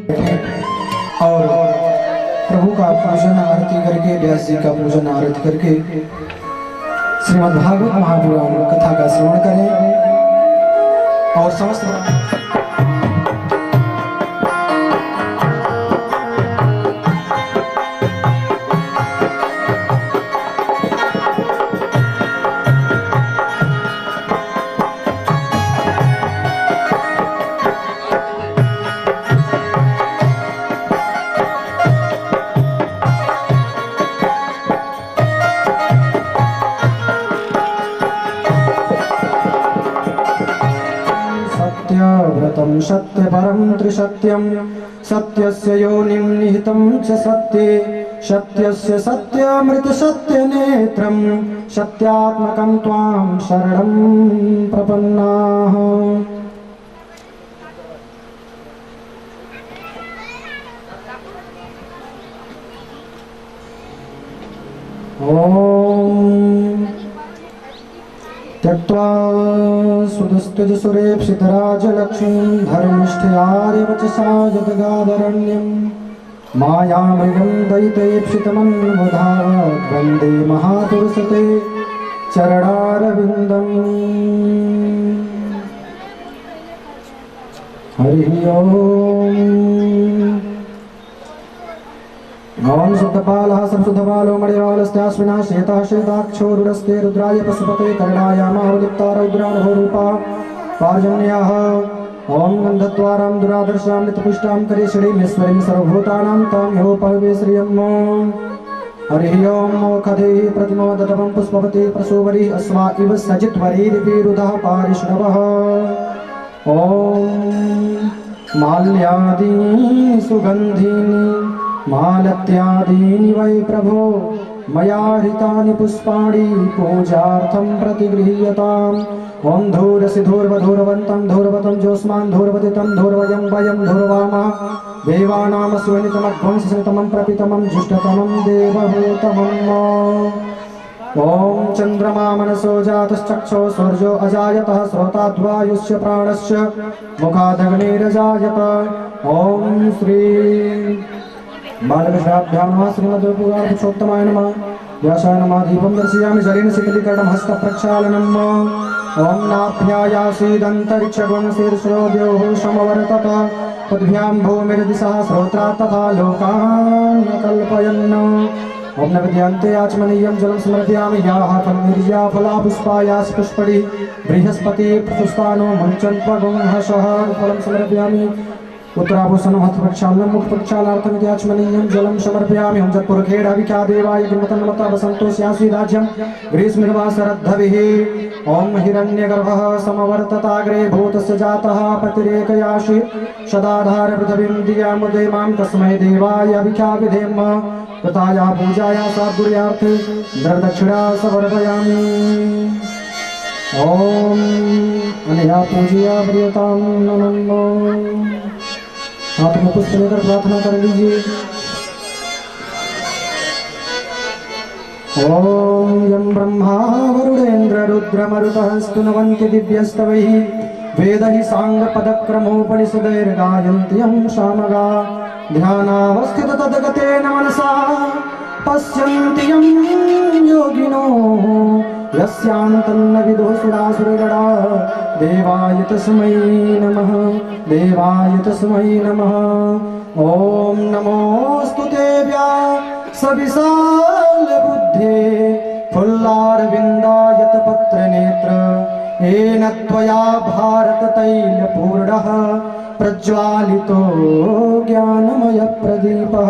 और प्रभु का पूजन आरती करके, व्यास जी का पूजन आरती करके श्रीमद् भागवत महापुराण कथा का श्रवण करें और समस्त व्रतं सत्यपरं त्रिसत्यं सत्यस्य योनिं निहितं च सत्ये सत्यस्य सत्यमृत सत्यनेत्रं सत्यात्मकं त्वां शरणं प्रपन्नाः। ओम त्यक्त्वा सुदस्तुजसुरेप्सितराजलक्ष्मीं धर्मिष्ठयार्यवचसा यद्गादरण्यं मायामृगं दयितेप्सितमन्वधात् वन्दे महापुरुषते चरणारविन्दम्। हरिः ओम्। ओम शुद्धपालः सर्वशुद्धपालो मणिवालस्यास्मिना श्वेतः श्वेताक्षोरुरस्ते रुद्राय पशुपते कर्णाय महालिप्ता रौद्रानभोरूपा पार्जन्यः। ओम गन्धद्वारां दुरादर्शां नित्यपुष्टां करेशरीमेश्वरीं सर्वभूतानां तां ह्योपहवे श्रियम्। हरिः ओम मोखधेहि प्रतिमोदतमं पुष्पवती प्रसूवरी अस्वा इव सजित्वरीरिपिरुधः पारिश्रवः। ओम माल्यादीनि सुगन्धीनि मालत्यादीनि वै प्रभो मया हृतानि पुष्पाणि पूजार्थं प्रतिगृह्यताम्। ओम धूरसि धूर्वधूर्वन्तं धूर्वतं ज्योत्स्नान् धूर्वतितं धूर्वयं वयं धूर्वामः देवानां सुवनितमध्वंसतमं प्रपितमं जुष्टतमं देवभूतमम्। ओम चंद्रमा मनसो जातश्चक्षो सूर्यो अजायतः श्रोताद्वायुश्च प्राणश्च मुखादग्निरजायत। ओम श्री बालकृष्णाभ्यां नमः श्रीमद्पुराणपुरुषोत्तमाय नमः व्यासाय नमः। दीपं दर्शयामि जलेन शीतलीकरणं हस्तप्रक्षालनम्। ओम नाभ्यायासीदन्तरिक्षगुणशीर्षोद्योः समवर्तत पद्भ्यां भूमिर्दिशः श्रोत्रात् तथा लोकान् कल्पयन्। ओम नैवेद्यान्ते आचमनीयं जलं समर्पयामि याः फलनिर्या फला पुष्पायास् पुष्पणि बृहस्पति प्रसुस्तानो मुञ्चन्त्वगुंहसः फलं समर्पयामि। उत्तराभूषणं हस्तप्रक्षालनं मुखप्रक्षालनार्थमिति आचमनीयं जलं समर्पयामि। हम जत्पुरखेडाविख्या देवाय किंवतन्मता वसन्तो स्यासि राज्यं ग्रीष्मनिर्वासरद्धभिः। ओम हिरण्यगर्भः समवर्तताग्रे भूतस्य जातः पतिरेकयाशि सदाधार पृथिवीं दियामुदे मां तस्मै देवाय अभिख्या विधेम। तथाया पूजाया साद्गुर्यार्थे द्रदक्षिणा समर्पयामि। ओम अनया पूजया प्रियतां नमो। हाथ में पुष्प लेकर प्रार्थना कर लीजिए। ओम यं ब्रह्मा वरुणेन्द्र रुद्रमरुतः स्तुवन्ति दिव्यस्तवैः वेदैः साङ्गपदक्रमोपनिषदैर्गायन्ति यं सामगा ध्यानावस्थित तद्गतेन मनसा पश्यन्ति यं योगिनो यस्यान्तन्न विदुः सुरासुरगणा। देवाय तस्मै नमः देवाय तस्मै नमः। ओम नमोस्तुते व्यासविशाल बुद्धे फुल्लारविन्दायत पत्रनेत्र येन त्वया भारत तैलपूर्णः प्रज्वालितो ज्ञानमय प्रदीपः।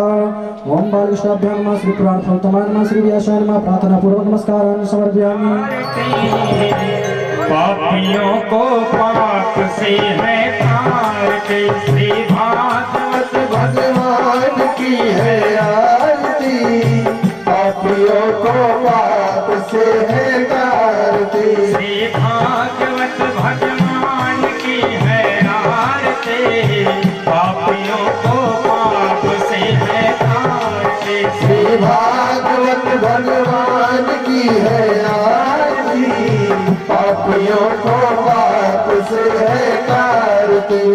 ओम बालकृष्णाभ्यां नमः श्री पुराणपुरुषोत्तमाय नमः श्री व्यासाय नमः। प्रार्थना पूर्वक नमस्कारान् समर्पयामि। पापियों को पाप से है तार के श्री भागवत भगवान की है आरती। पापियों को पाप से है तारती श्री भागवत भगवान की है आरती। पापियों को पाप से है तारती श्री भागवत भगवान की है आरती। पापियों को पाप से है तारती।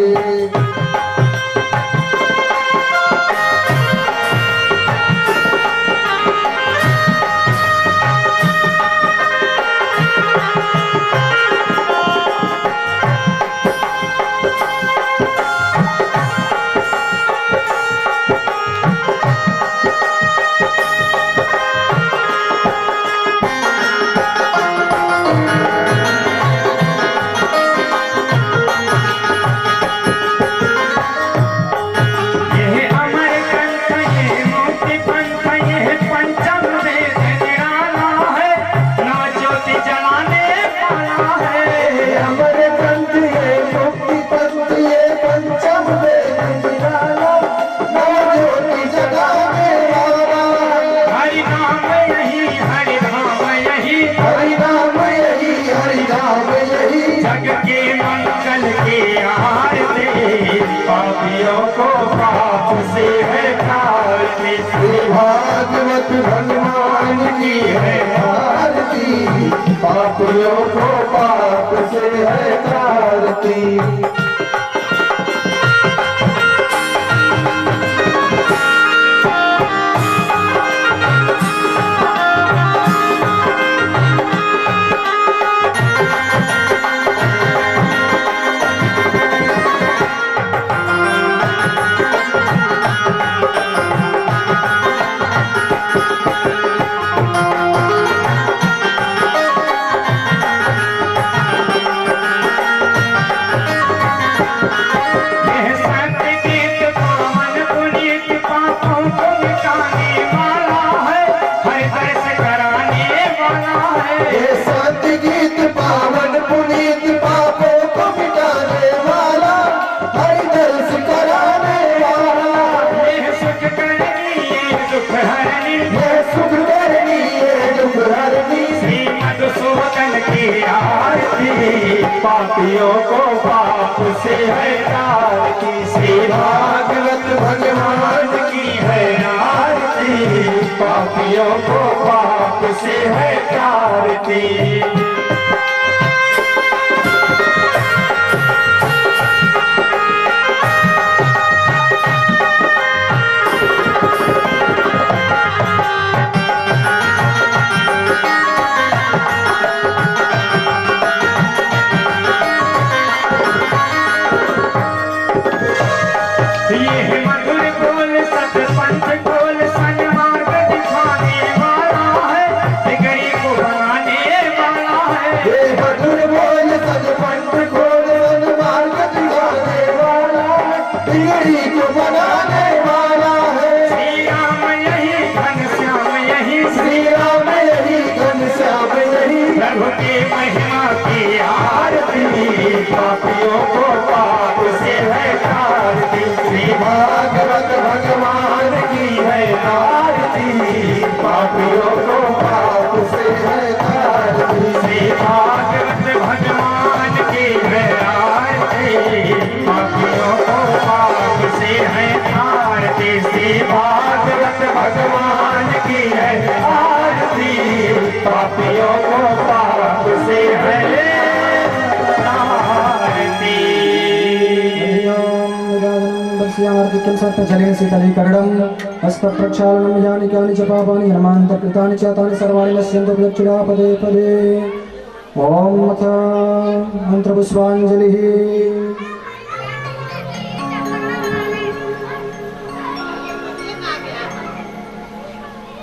भगवान की है आरती, पापियों को पाप से है तारती। पापियों को पाप से है तारती, श्री भागवत भगवान की है आरती, पापियों को पाप से है तारती। पापियों को पाप से है तारती, श्री भागवत भगवान की है आरती, पापियों को पाप से है तारती, श्री भागवत भगवान की है आरती, पापियों को पाप से है तारती, श्री भागवत भगवान की है आरती, पापियों को पाप से है। जलेन शीतलीकरणं हस्तप्रक्षालनं यानि कानि च पापानि हनुमान्तर्कृतानि च तानि सर्वाणि नश्यन्तु प्रदक्षिणा पदे पदे। ॐ अथ मन्त्रपुष्पाञ्जलिः।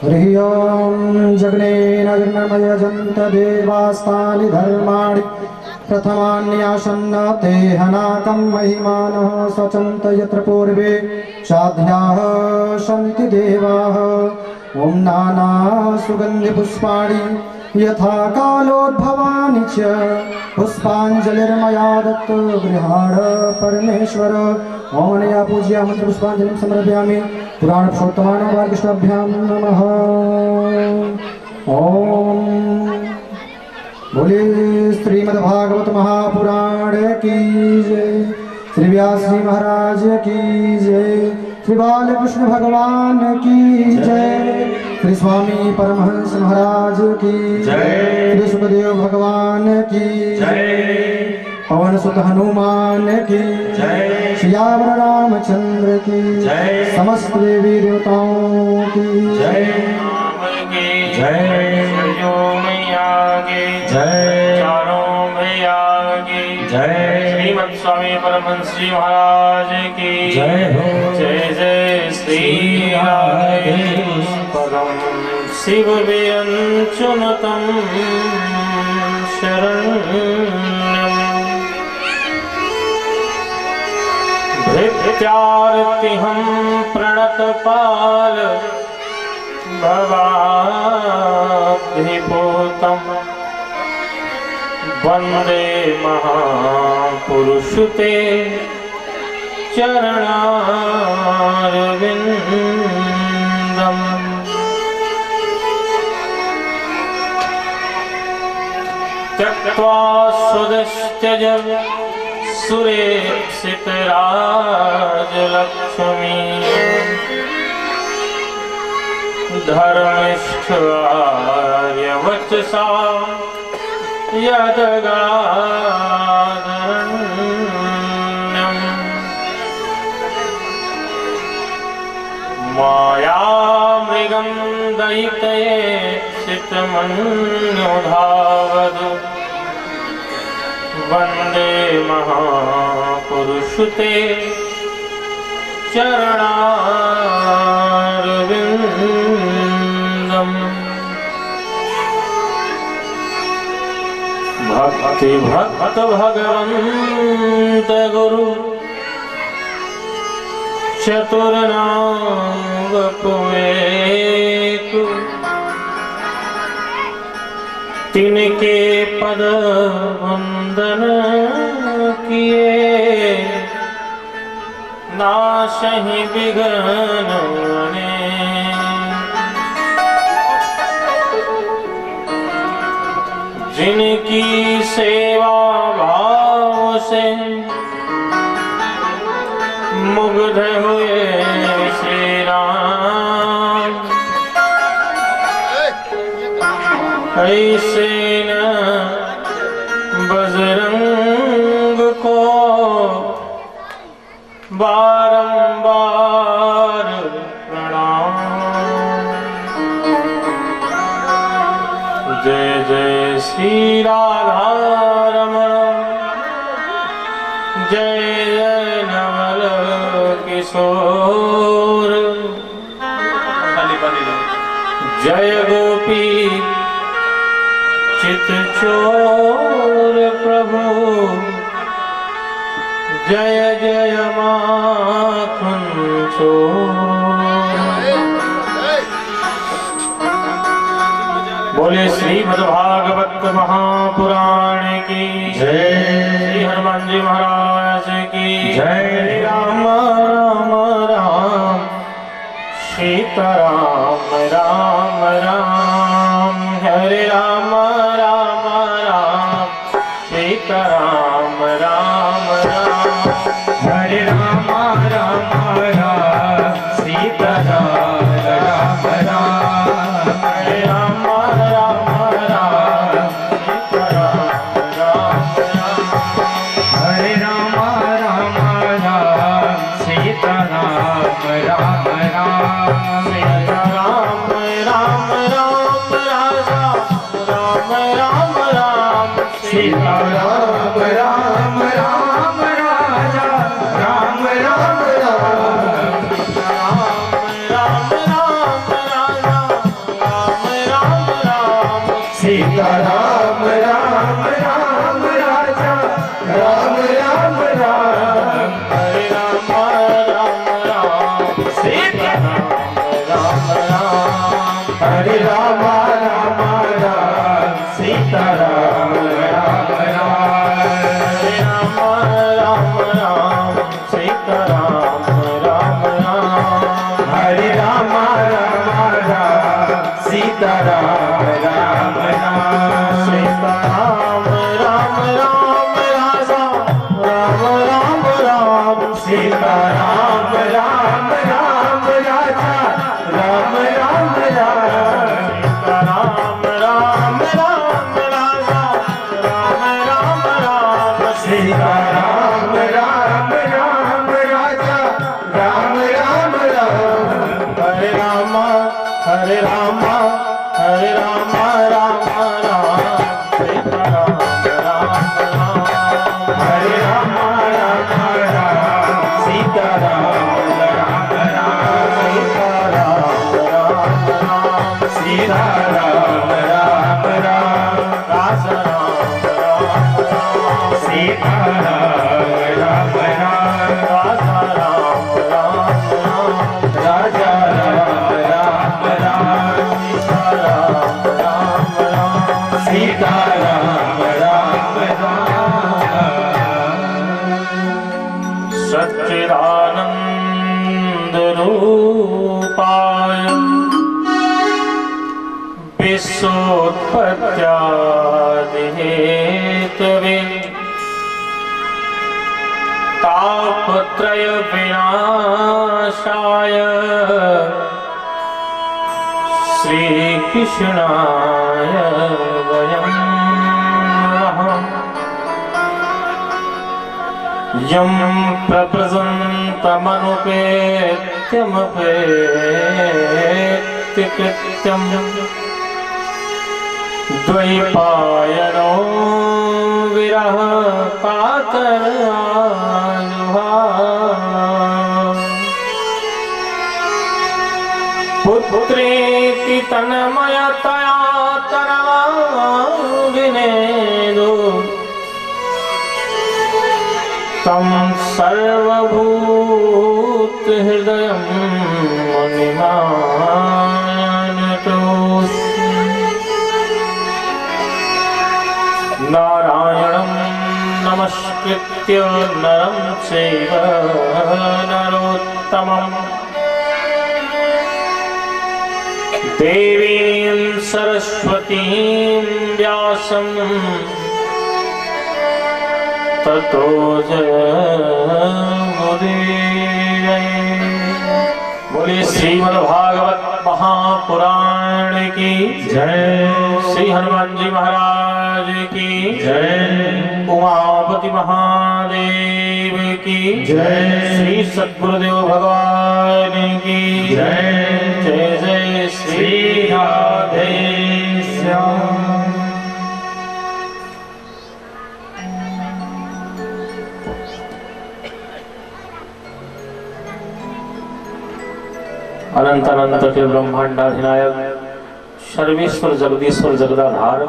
हरिः ॐ जग्नेन जन्मयजन्त देवास्तानि धर्माणि प्रथमान्यासन्नाते हनाकं महिमानः स्वचन्त यत्र पूर्वे साध्याः सन्ति देवाः। ॐ नाना सुगन्धिपुष्पाणि यथा कालोद्भवानि च पुष्पाञ्जलिर्मया दत्तो गृहाण परमेश्वर। ॐ अनया पूज्या मन्त्रपुष्पाञ्जलिं समर्पयामि। पुराणपुरुषोत्तमानां बालकृष्णाभ्यां नमः। ॐ बोले श्रीमद्भागवत महापुराण की जय, श्री व्यास जी महाराज की जय, श्री बालकृष्ण भगवान की जय, श्री स्वामी परमहंस महाराज की जय, श्री सुखदेव भगवान की जय, पवन सुत हनुमान की जय, सियावर रामचंद्र की जय, समस्त देवी देवताओं की जय, जय जय चारों भैया की जय, श्रीमद स्वामी परमहंस जी महाराज की जय हो। जय जय श्री राधे परम शिव व्यंचुनतम शरण्यम भृत्यार्तिहं प्रणतपाल भवाब्धिभूतम् वंदे महापुरुष ते चरणारविंदम। त्यक्त्वा स्वदश्त्यज सुरेक्षितराजलक्ष्मी धर्मिष्ठ आर्यवचसा यदगाधरण्यम् मायामृगं दयितये सितमन्योधावदु वन्दे महापुरुषते चरणारविन्दम् भक्ति भक्त भगवन्त गुरु चतुर्नाम कुएकु तिनके पद वंदन किए नाशहि विघ्न जिनकी सेवा भाव से मुग्ध हुए श्री राम ऐसे न बजरंग को बारंबार प्रणाम। जय जय श्री राधा रमण जय जय नवल किशोर जय गोपी चित चोर प्रभु जय जय माखन चोर। बोले श्रीमद्भागवत महापुराण की जय। श्री हनुमान जी महाराज की जय। राम राम राम सीताराम राम राम हरे राम राम राम सीताराम राम राम हरे राम राम राम सीताराम राम राम हरे राम राम राम सीताराम राम राम हरे राम राम राम सीताराम राम राम सीताराम राम राम राजा राम राम राम सीताराम राम राम राजा राम राम राम राम राम राजा राम राम राम सीताराम राम राम राजा राम राम राम हरे राम राम राम सीताराम राम राम हरे राम राम राम सीताराम राम राम हरे राम राम राम सीताराम राम राम हरे राम राम राम सीताराम राम राम सीताराम राम राम राजा राम राम राम सीताराम राम राम राजा राम राम राम सीताराम राम राम राजा राम राम राम सीताराम राम राम राजा राम राम राम हरे राम हरे राम हरे राम राम राम सीताराम राम राम हरे राम राम राम सीताराम राम राम सीताराम राम राम राजा राम राम राम सीताराम राम राम राजा राम राम राम राजा राम राम राम सीताराम राम राम सच्चिदानंद रूपाय विश्वोत्पत्त्यादिहेतवे तापत्रय विनाशाय श्रीकृष्णाय वयं नमः। यं प्रव्रजन्तमनुपेत्यमपेत्य कृत्यं द्वैपायनो विरह कातराजुहाव। पुत्रेति तन्मयतया तरवाविनेदु तं सर्वभूतहृदयं मुनिमानतोऽस्मि। नारायणं नमस्कृत्य नरं चैव नरोत्तमम् देवीं सरस्वतीं व्यासं ततो जयमुदीरये। बोलिए श्रीमद्भागवत महापुराण की जय। श्री हनुमान जी महाराज की जय। उमापति महादेव की जय। श्री सद्गुरुदेव भगवान की जय। जय जय श्री राधे श्याम। अनंत अनंत के ब्रह्मांडाधिनायक सर्वेश्वर जगदीश्वर जगदाधार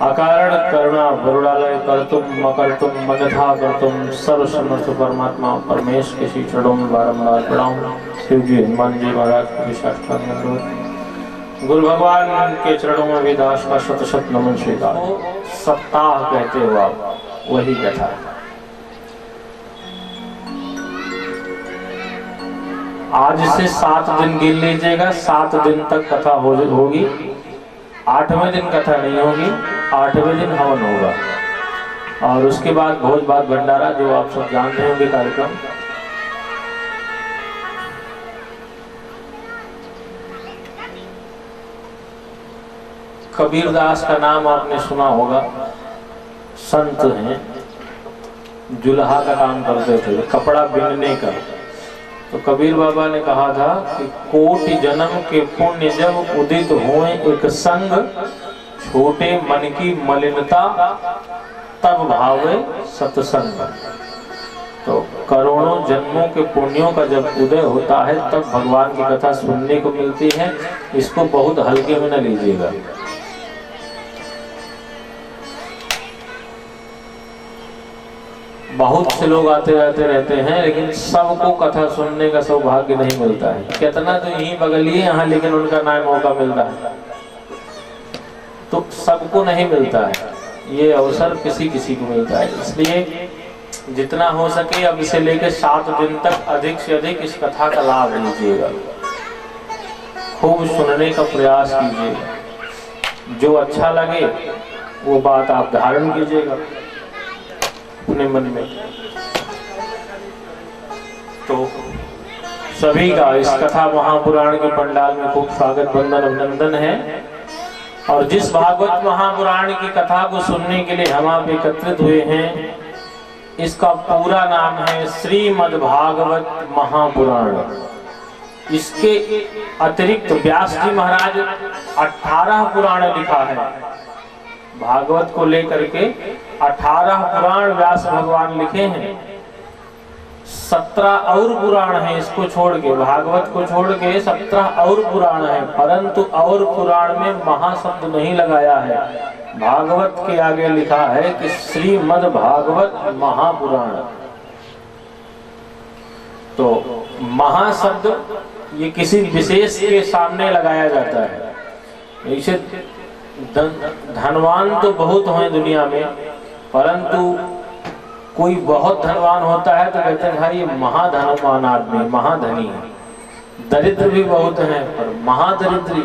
अकारण करुणा वरुणालय कर्तुम अकर्तुम अन्यथा कर्तुम सर्वसमर्थ परमात्मा परमेश के श्री चरणों में बारंबार प्रणाम। शिव जी हनुमान जी महाराज के साष्टांग दंडवत। गुरु भगवान के चरणों में भी दास का शत शत नमन स्वीकार। सप्ताह कहते हो आप, वही कथा। आज से 7 दिन गिन लीजिएगा, 7 दिन तक कथा होगी। 8वें दिन कथा नहीं होगी, 8वें दिन हवन होगा और उसके बाद भोज भात भंडारा, जो आप सब जान रहे होंगे कार्यक्रम। कबीरदास का नाम आपने सुना होगा, संत हैं, जुल्हा का काम करते थे, कपड़ा बिनने का। तो कबीर बाबा ने कहा था कि कोटि जन्म के पुण्य जब उदित हुए एक संग, छोटे मन की मलिनता तब भावे सत्संग। तो करोड़ों जन्मों के पुण्यों का जब उदय होता है तब भगवान की कथा सुनने को मिलती है। इसको बहुत हल्के में न लीजिएगा। बहुत से लोग आते जाते रहते हैं, लेकिन सबको कथा सुनने का सौभाग्य नहीं मिलता है। कितना तो यहीं बगलिए यहाँ, लेकिन उनका ना मौका मिलता है, तो सबको नहीं मिलता है। ये अवसर किसी किसी को मिलता है। इसलिए जितना हो सके अब इसे लेकर 7 दिन तक अधिक से अधिक इस कथा का लाभ लीजिएगा, खूब सुनने का प्रयास कीजिएगा। जो अच्छा लगे वो बात आप धारण कीजिएगा अपने मन में। तो सभी का इस कथा महापुराण के पंडाल में खूब स्वागत वंदन अभिनंदन है। और जिस भागवत महापुराण की कथा को सुनने के लिए हम आप एकत्रित हुए हैं, इसका पूरा नाम है श्रीमद् भागवत महापुराण। इसके अतिरिक्त व्यास जी महाराज 18 पुराण लिखा है। भागवत को लेकर के 18 पुराण व्यास भगवान लिखे हैं। 17 और पुराण हैं, इसको छोड़ के, भागवत को छोड़ के 17 और पुराण हैं। परंतु और पुराण में महाशब्द नहीं लगाया है। भागवत के आगे लिखा है कि श्रीमद् भागवत महापुराण। तो महाशब्द ये किसी विशेष के सामने लगाया जाता है। इसे धनवान तो बहुत हैं दुनिया में, परंतु कोई बहुत धनवान होता है तो कहते हैं भाई ये महाधनवान आदमी, महाधनी है। दरिद्र भी बहुत हैं पर महादरिद्री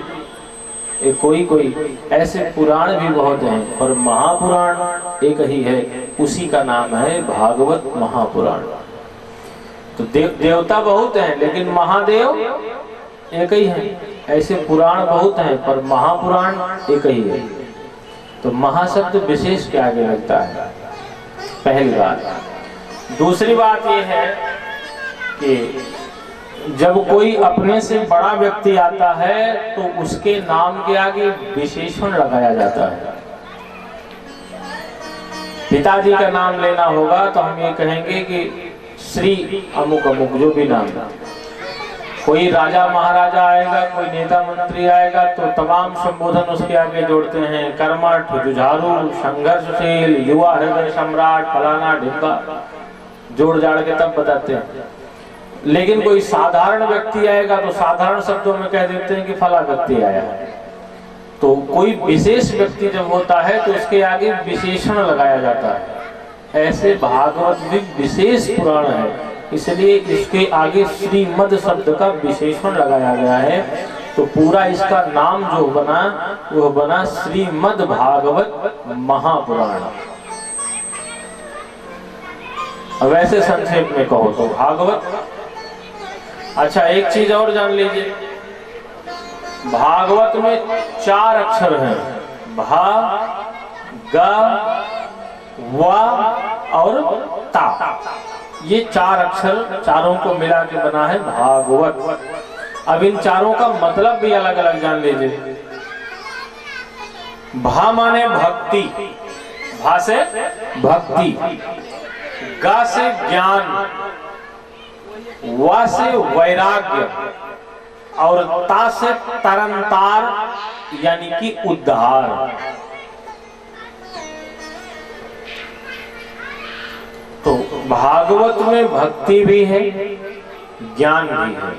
कोई ऐसे पुराण भी बहुत हैं, पर महापुराण एक ही है, उसी का नाम है भागवत महापुराण। तो देवता बहुत हैं लेकिन महादेव एक ही है। ऐसे पुराण बहुत हैं पर महापुराण एक ही है। तो महाशब्द विशेष के आगे लगता है, पहली बात। दूसरी बात यह है कि जब कोई अपने से बड़ा व्यक्ति आता है तो उसके नाम के आगे विशेषण लगाया जाता है। पिताजी का नाम लेना होगा तो हम ये कहेंगे कि श्री अमुक अमुक, जो भी नाम। कोई राजा महाराजा आएगा, कोई नेता मंत्री आएगा तो तमाम संबोधन उसके आगे जोड़ते हैं, कर्मठ, जुझारू, संघर्षशील, युवा, हृदय सम्राट, फलाना ढिम्बा, जोड़ जाड़ के तब बताते हैं। लेकिन कोई साधारण व्यक्ति आएगा तो साधारण शब्दों में कह देते हैं कि फला व्यक्ति आया है। तो कोई विशेष व्यक्ति जब होता है तो उसके आगे विशेषण लगाया जाता है। ऐसे भागवत भी विशेष पुराण है, इसलिए इसके आगे श्रीमद शब्द का विशेषण लगाया गया है। तो पूरा इसका नाम जो बना वो बना श्रीमद भागवत महापुराण। अब ऐसे संक्षेप में कहो तो भागवत। अच्छा, एक चीज और जान लीजिए, भागवत में 4 अक्षर हैं, भा, ग, व और ता। ये 4 अक्षर, चारों को मिला के बना है भागवत। अब इन चारों का मतलब भी अलग अलग जान लीजिए। भा माने भक्ति, भा से भक्ति, ग से ज्ञान, व से वैराग्य और ता से तरंतार यानी कि उद्धार। तो भागवत में भक्ति भी है, ज्ञान भी है।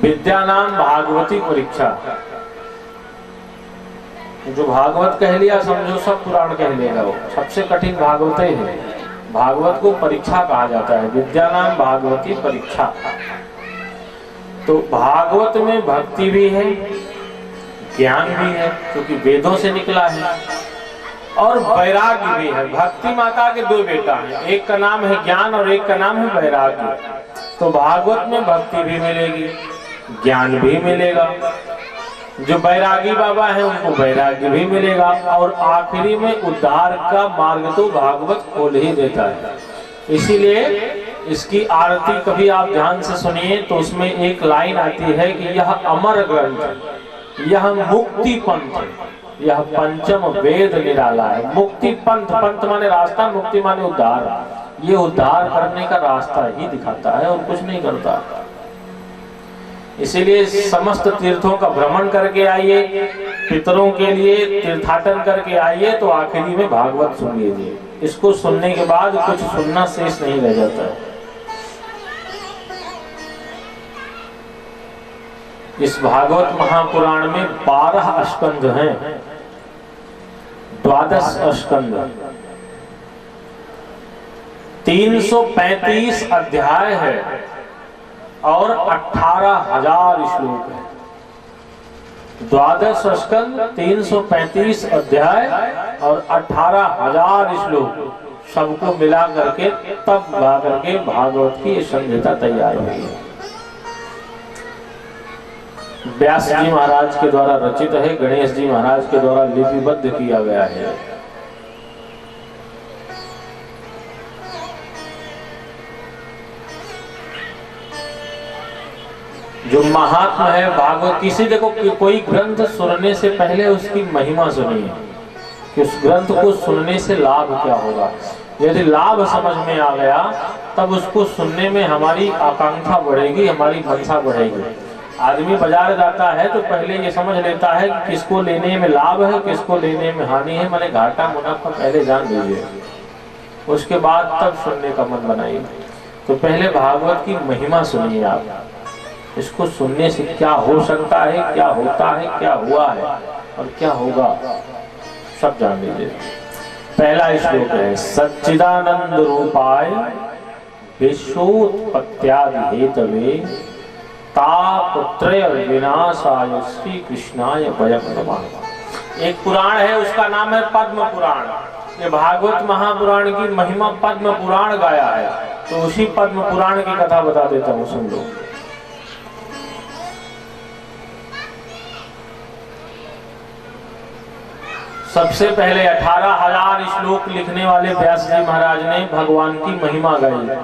विद्या नाम भागवती परीक्षा। जो भागवत कह लिया समझो सब पुराण कह लेगा, वो सबसे कठिन भागवत ही है। भागवत को परीक्षा कहा जाता है, विद्या नाम भागवती परीक्षा। तो भागवत में भक्ति भी है, ज्ञान भी है क्योंकि वेदों से निकला है, और वैराग्य भी है। भक्ति माता के 2 बेटा हैं, एक का नाम है ज्ञान और एक का नाम है वैराग्य। तो भागवत में भक्ति भी मिलेगी, ज्ञान भी मिलेगा। जो बैरागी बाबा है उनको वैराग्य भी मिलेगा, और आखिरी में उद्धार का मार्ग तो भागवत खोल ही देता है। इसीलिए इसकी आरती कभी आप ध्यान से सुनिए तो उसमें एक लाइन आती है कि यह अमर ग्रंथ, यह मुक्ति पंथ, यह पंचम वेद निराला है। मुक्ति पंथ, पंथ माने रास्ता, मुक्ति माने उद्धार। ये उद्धार करने का रास्ता ही दिखाता है और कुछ नहीं करता। इसीलिए समस्त तीर्थों का भ्रमण करके आइए, पितरों के लिए तीर्थाटन करके आइए, तो आखिरी में भागवत सुन लीजिए। इसको सुनने के बाद कुछ सुनना शेष नहीं रह जाता है। इस भागवत महापुराण में 12 स्कंध हैं, 12 स्कंध, 335 अध्याय है और 18,000 श्लोक है। 12 स्कंद, 335 अध्याय और 18,000 श्लोक, सबको मिला करके तब गा करके भागवत की संहिता तैयार हुई है। व्यास जी महाराज के द्वारा रचित है, गणेश जी महाराज के द्वारा लिपिबद्ध किया गया है। जो महात्मा है भागवत, किसी देखो कोई ग्रंथ सुनने से पहले उसकी महिमा सुनिए कि उस ग्रंथ को सुनने से लाभ क्या होगा। यदि लाभ समझ में आ गया तब उसको सुनने में हमारी आकांक्षा बढ़ेगी, हमारी मनसा बढ़ेगी। आदमी बाजार जाता है तो पहले ये समझ लेता है कि किसको लेने में लाभ है, किसको लेने में हानि है, मैंने घाटा मुनाफा पहले जान लीजिए, उसके बाद तब सुनने का मन बनाइए। तो पहले भागवत की महिमा सुनिए आप, इसको सुनने से क्या हो सकता है, क्या होता है, क्या हुआ है और क्या होगा, सब जान लीजिए। पहला श्लोक है, सच्चिदानंद रूपाय विश्वोत्पत्त्यादि हेतवे तापत्रय विनाशाय श्री कृष्णाय वयं नमः। एक पुराण है उसका नाम है पद्म पुराण। ये भागवत महापुराण की महिमा पद्म पुराण गाया है, तो उसी पद्म पुराण की कथा बता देता हूँ, सुन लो। सबसे पहले 18,000 श्लोक लिखने वाले व्यास जी महाराज ने भगवान की महिमा गाई।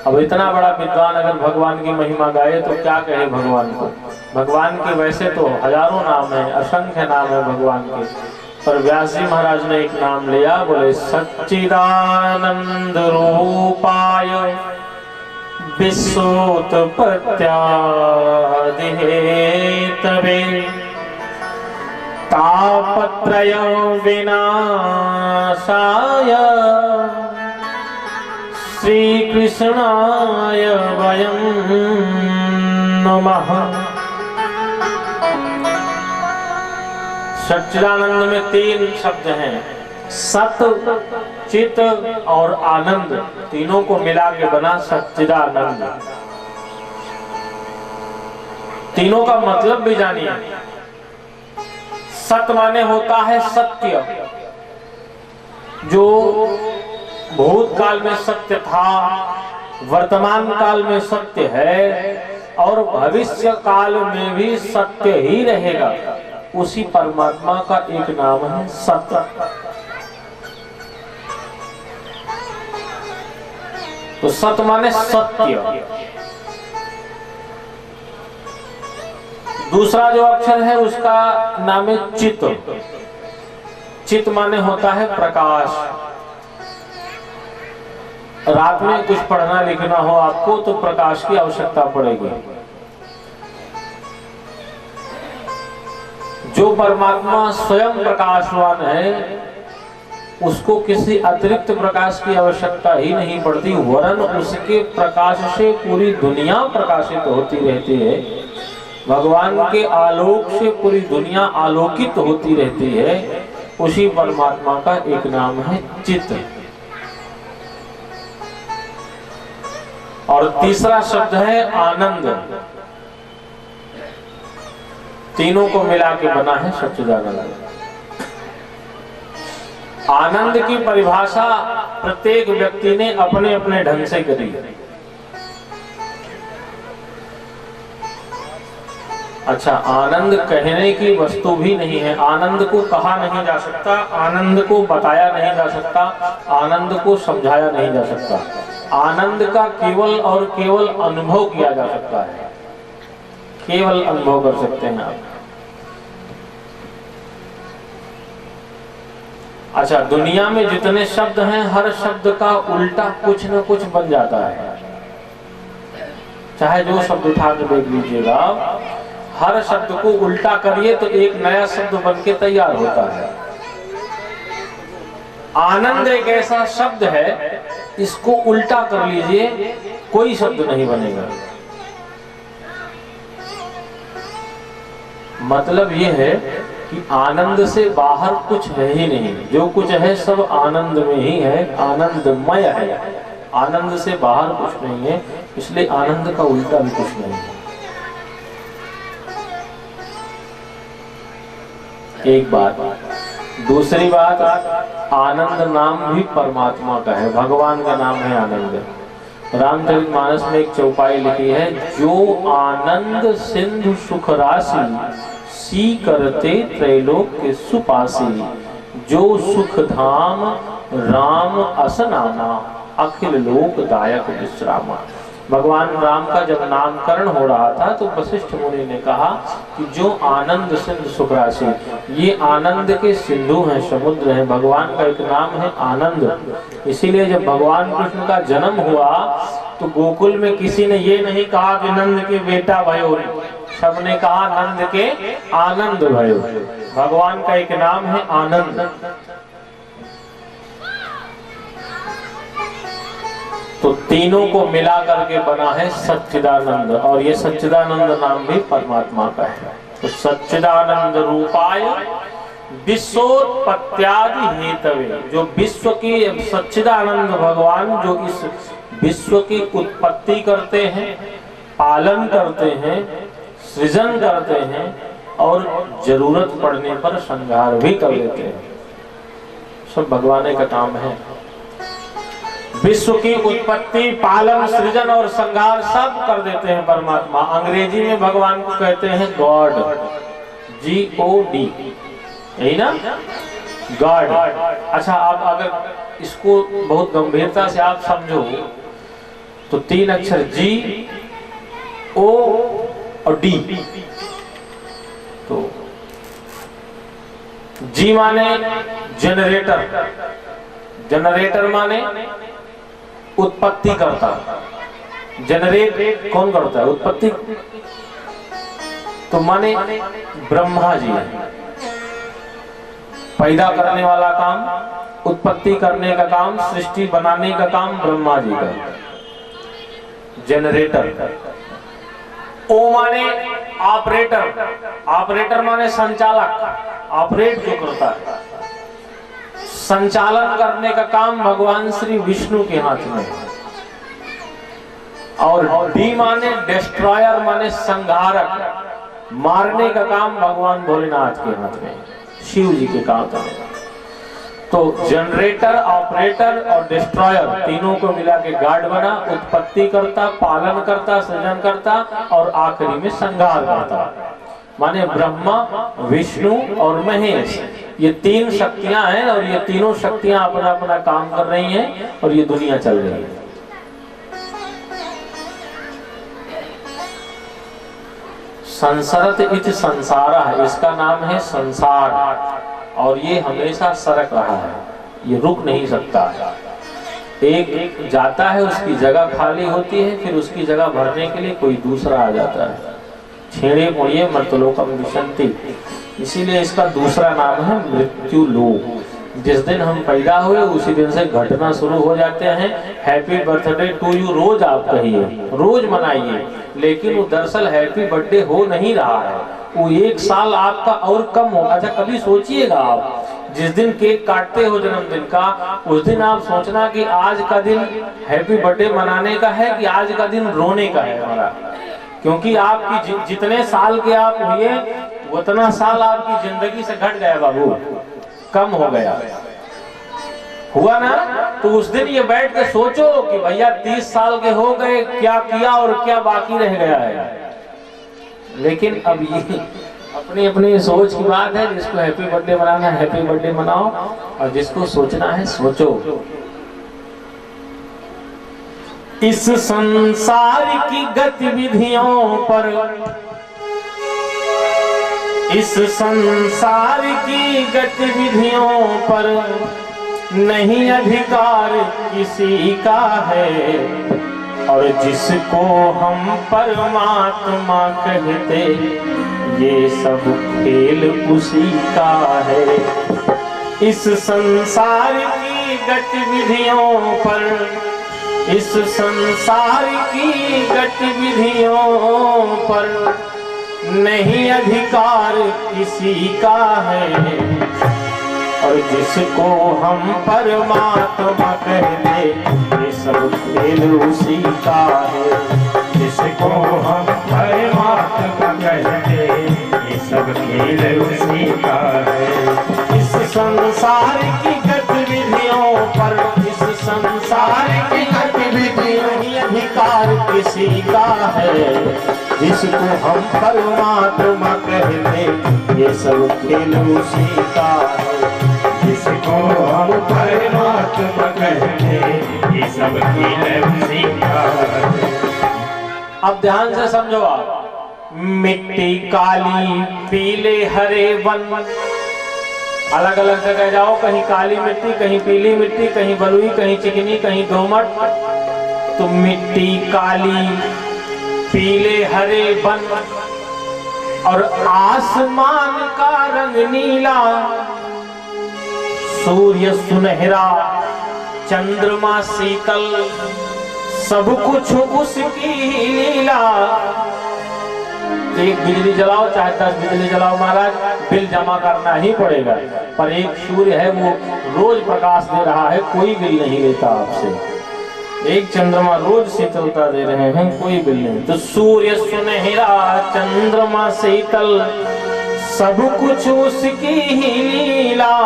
अब इतना बड़ा विद्वान अगर भगवान की महिमा गाए तो क्या कहे भगवान को। भगवान के वैसे तो हजारों नाम है, असंख्य नाम है भगवान के, पर व्यास जी महाराज ने एक नाम लिया, बोले सच्चिदानंद रूपाय विश्वोत्पत्त्यादिहेतवे तापत्रय विनाशाय श्री कृष्णाय वयं नमः। सच्चिदानंद में 3 शब्द हैं, सत, चित और आनंद, तीनों को मिला के बना सच्चिदानंद। तीनों का मतलब भी जानिए। सत माने होता है सत्य, जो भूतकाल में सत्य था, वर्तमान काल में सत्य है और भविष्य काल में भी सत्य ही रहेगा। उसी परमात्मा का एक नाम है सत्य। तो सत माने सत्य। दूसरा जो अक्षर है उसका नाम है चित। चित माने होता है प्रकाश। रात में कुछ पढ़ना लिखना हो आपको तो प्रकाश की आवश्यकता पड़ेगी। जो परमात्मा स्वयं प्रकाशवान है उसको किसी अतिरिक्त प्रकाश की आवश्यकता ही नहीं पड़ती, वरन उसके प्रकाश से पूरी दुनिया प्रकाशित होती रहती है। भगवान के आलोक से पूरी दुनिया आलोकित होती रहती है। उसी परमात्मा का एक नाम है चित्त। और तीसरा शब्द है आनंद। तीनों को मिला के बना है सच्चिदानंद। आनंद की परिभाषा प्रत्येक व्यक्ति ने अपने अपने ढंग से करी। अच्छा, आनंद कहने की वस्तु भी नहीं है। आनंद को कहा नहीं जा सकता, आनंद को बताया नहीं जा सकता, आनंद को समझाया नहीं जा सकता। आनंद का केवल और केवल अनुभव किया जा सकता है, केवल अनुभव कर सकते हैं आप। अच्छा, दुनिया में जितने शब्द हैं हर शब्द का उल्टा कुछ न कुछ बन जाता है। चाहे जो शब्द उठा के देख लीजिएगा, हर शब्द को उल्टा करिए तो एक नया शब्द बन के तैयार होता है। आनंद एक ऐसा शब्द है, इसको उल्टा कर लीजिए कोई शब्द नहीं बनेगा। मतलब ये है कि आनंद से बाहर कुछ है ही नहीं, जो कुछ है सब आनंद में ही है, आनंदमय है। आनंद से बाहर कुछ नहीं है, इसलिए आनंद का उल्टा भी कुछ नहीं है। एक बात। दूसरी बात, आनंद नाम भी परमात्मा का है, भगवान का नाम है आनंद। रामचरितमानस में एक चौपाई लिखी है, जो आनंद सिंधु सुख राशि सी करते त्रैलोक्य सुपासी, जो सुख धाम राम असनामा अखिल लोक दायक विश्रामा। भगवान राम का जब नामकरण हो रहा था तो वशिष्ठ मुनि ने कहा कि जो आनंद सिंधु सुख राशि, ये आनंद के सिंधु हैं, समुद्र हैं। भगवान का एक नाम है आनंद। इसीलिए जब भगवान कृष्ण का जन्म हुआ तो गोकुल में किसी ने ये नहीं कहा कि नंद के बेटा भयो, सबने कहा नंद के आनंद भयो। भगवान का एक नाम है आनंद। तो तीनों को मिला करके बना है सच्चिदानंद, और ये सच्चिदानंद नाम भी परमात्मा का है। तो सच्चिदानंद रूपाय विश्वोत्पत्त्यादि हेतवे, जो विश्व की सच्चिदानंद भगवान जो इस विश्व की उत्पत्ति करते हैं, पालन करते हैं, सृजन करते हैं और जरूरत पड़ने पर संहार भी कर देते हैं, सब भगवान का काम है। विश्व की उत्पत्ति, पालन, सृजन और संहार सब कर देते हैं परमात्मा। अंग्रेजी में भगवान को कहते हैं गॉड, GOD, यही ना। गार्ड। अच्छा, आप अगर इसको बहुत गंभीरता से आप समझो तो 3 अक्षर जी, ओ और डी। तो जी माने जनरेटर, जनरेटर माने उत्पत्ति करता। जनरेट कौन करता है? उत्पत्ति। तो माने ब्रह्मा जी, पैदा करने वाला काम, उत्पत्ति करने का काम, सृष्टि बनाने का काम ब्रह्मा जी का। जनरेटर। ओ माने ऑपरेटर, ऑपरेटर माने संचालक, ऑपरेट जो करता है, संचालन करने का काम भगवान श्री विष्णु के हाथ में है। और डी माने डिस्ट्रॉयर माने संहारक, मारने का काम भगवान भोलेनाथ के हाथ में, शिव जी के काम में। तो जनरेटर, ऑपरेटर और डिस्ट्रॉयर तीनों को मिला के गार्ड बना। उत्पत्ति करता, पालन करता, सृजन करता और आखिरी में संहार करता। माने ब्रह्मा, विष्णु और महेश, ये 3 शक्तियां हैं और ये तीनों शक्तियां अपना अपना काम कर रही हैं और ये दुनिया चल रही है। संसरत इति संसारः, इसका नाम है संसार और ये हमेशा सरक रहा है, ये रुक नहीं सकता। एक जाता है, उसकी जगह खाली होती है, फिर उसकी जगह भरने के लिए कोई दूसरा आ जाता है। छेड़े मुड़िए मर्तलोकम विशंति, इसीलिए इसका दूसरा नाम है मृत्यु लोक। जिस दिन हम पैदा हुए उसी दिन से घटना शुरू हो जाते हैं। हैप्पी बर्थडे टू यू रोज आप कहिए, रोज मनाइए, लेकिन वो दरअसल हैप्पी बर्थडे हो नहीं रहा है, वो 1 साल आपका और कम होगा। अच्छा, कभी सोचिएगा आप जिस दिन केक काटते हो जन्मदिन का, उस दिन आप सोचना कि आज का दिन हैप्पी बर्थडे मनाने का है कि आज का दिन रोने का है हमारा। क्योंकि आपकी जितने साल के आप हुए उतना साल आपकी जिंदगी से घट गया बाबू, कम हो गया, हुआ ना। तो उस दिन ये बैठ के सोचो कि भैया 30 साल के हो गए, क्या किया और क्या बाकी रह गया है। लेकिन अब ये अपनी अपनी सोच की बात है। जिसको हैप्पी बर्थडे मनाना है हैप्पी बर्थडे मनाओ, और जिसको सोचना है सोचो। इस संसार की गतिविधियों पर, इस संसार की गतिविधियों पर नहीं अधिकार किसी का है, और जिसको हम परमात्मा कहते ये सब खेल उसी का है। इस संसार की गतिविधियों पर, इस संसार की गतिविधियों पर नहीं अधिकार किसी का है, और जिसको हम परमात्मा कहते ये सब खेल उसी का है। जिसको हम परमात्मा कहते ये सब खेल उसी का है। इस संसार की गतिविधियों पर, इस संसार की गतिविधियों नहीं अधिकार किसी का है। जिसको हम परमात्मा कहते ये सब खेल उसी का है। जिसको हम परमात्मा कहते ये सब खेल उसी का है। अब ध्यान से समझो आप। मिट्टी काली पीले हरे वन, अलग अलग जगह जाओ, कहीं काली मिट्टी, कहीं पीली मिट्टी, कहीं बलुई, कहीं चिकनी, कहीं दोमट। तो मिट्टी काली, पीले हरे वन और आसमान का रंग नीला, सूर्य सुनहरा, चंद्रमा शीतल, सब कुछ उसकी लीला। एक बिजली जलाओ चाहे 10 बिजली जलाओ महाराज, बिल जमा करना ही पड़ेगा। पर एक सूर्य है वो रोज प्रकाश दे रहा है, कोई बिल नहीं लेता आपसे। एक चंद्रमा रोज शीतलता दे रहे हैं, कोई बिल नहीं। तो सूर्य सुनहरा, चंद्रमा शीतल, सब कुछ उसकी ही लीला,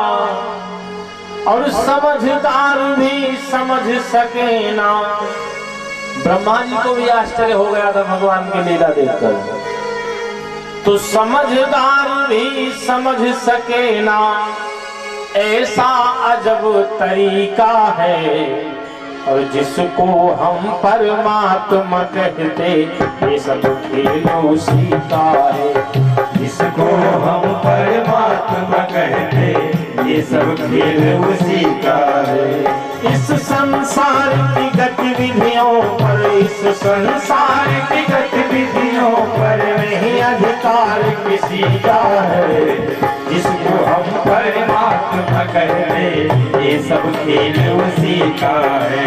और समझदार भी समझ सके ना। ब्रह्मा जी को भी आश्चर्य हो गया था भगवान की लीला देखकर। तो समझदार भी समझ सके ना, ऐसा अजब तरीका है, और जिसको हम परमात्मा कहते, ये सब खेल उसी का है। जिसको हम परमात्मा कहते, ये सब खेल उसी का है। इस संसार की गतिविधियों पर, इस संसार की गतिविधियों पर नहीं अधिकार किसी का है। जिसको हम परमात्मा कहते, ये सब खेल उसी का है।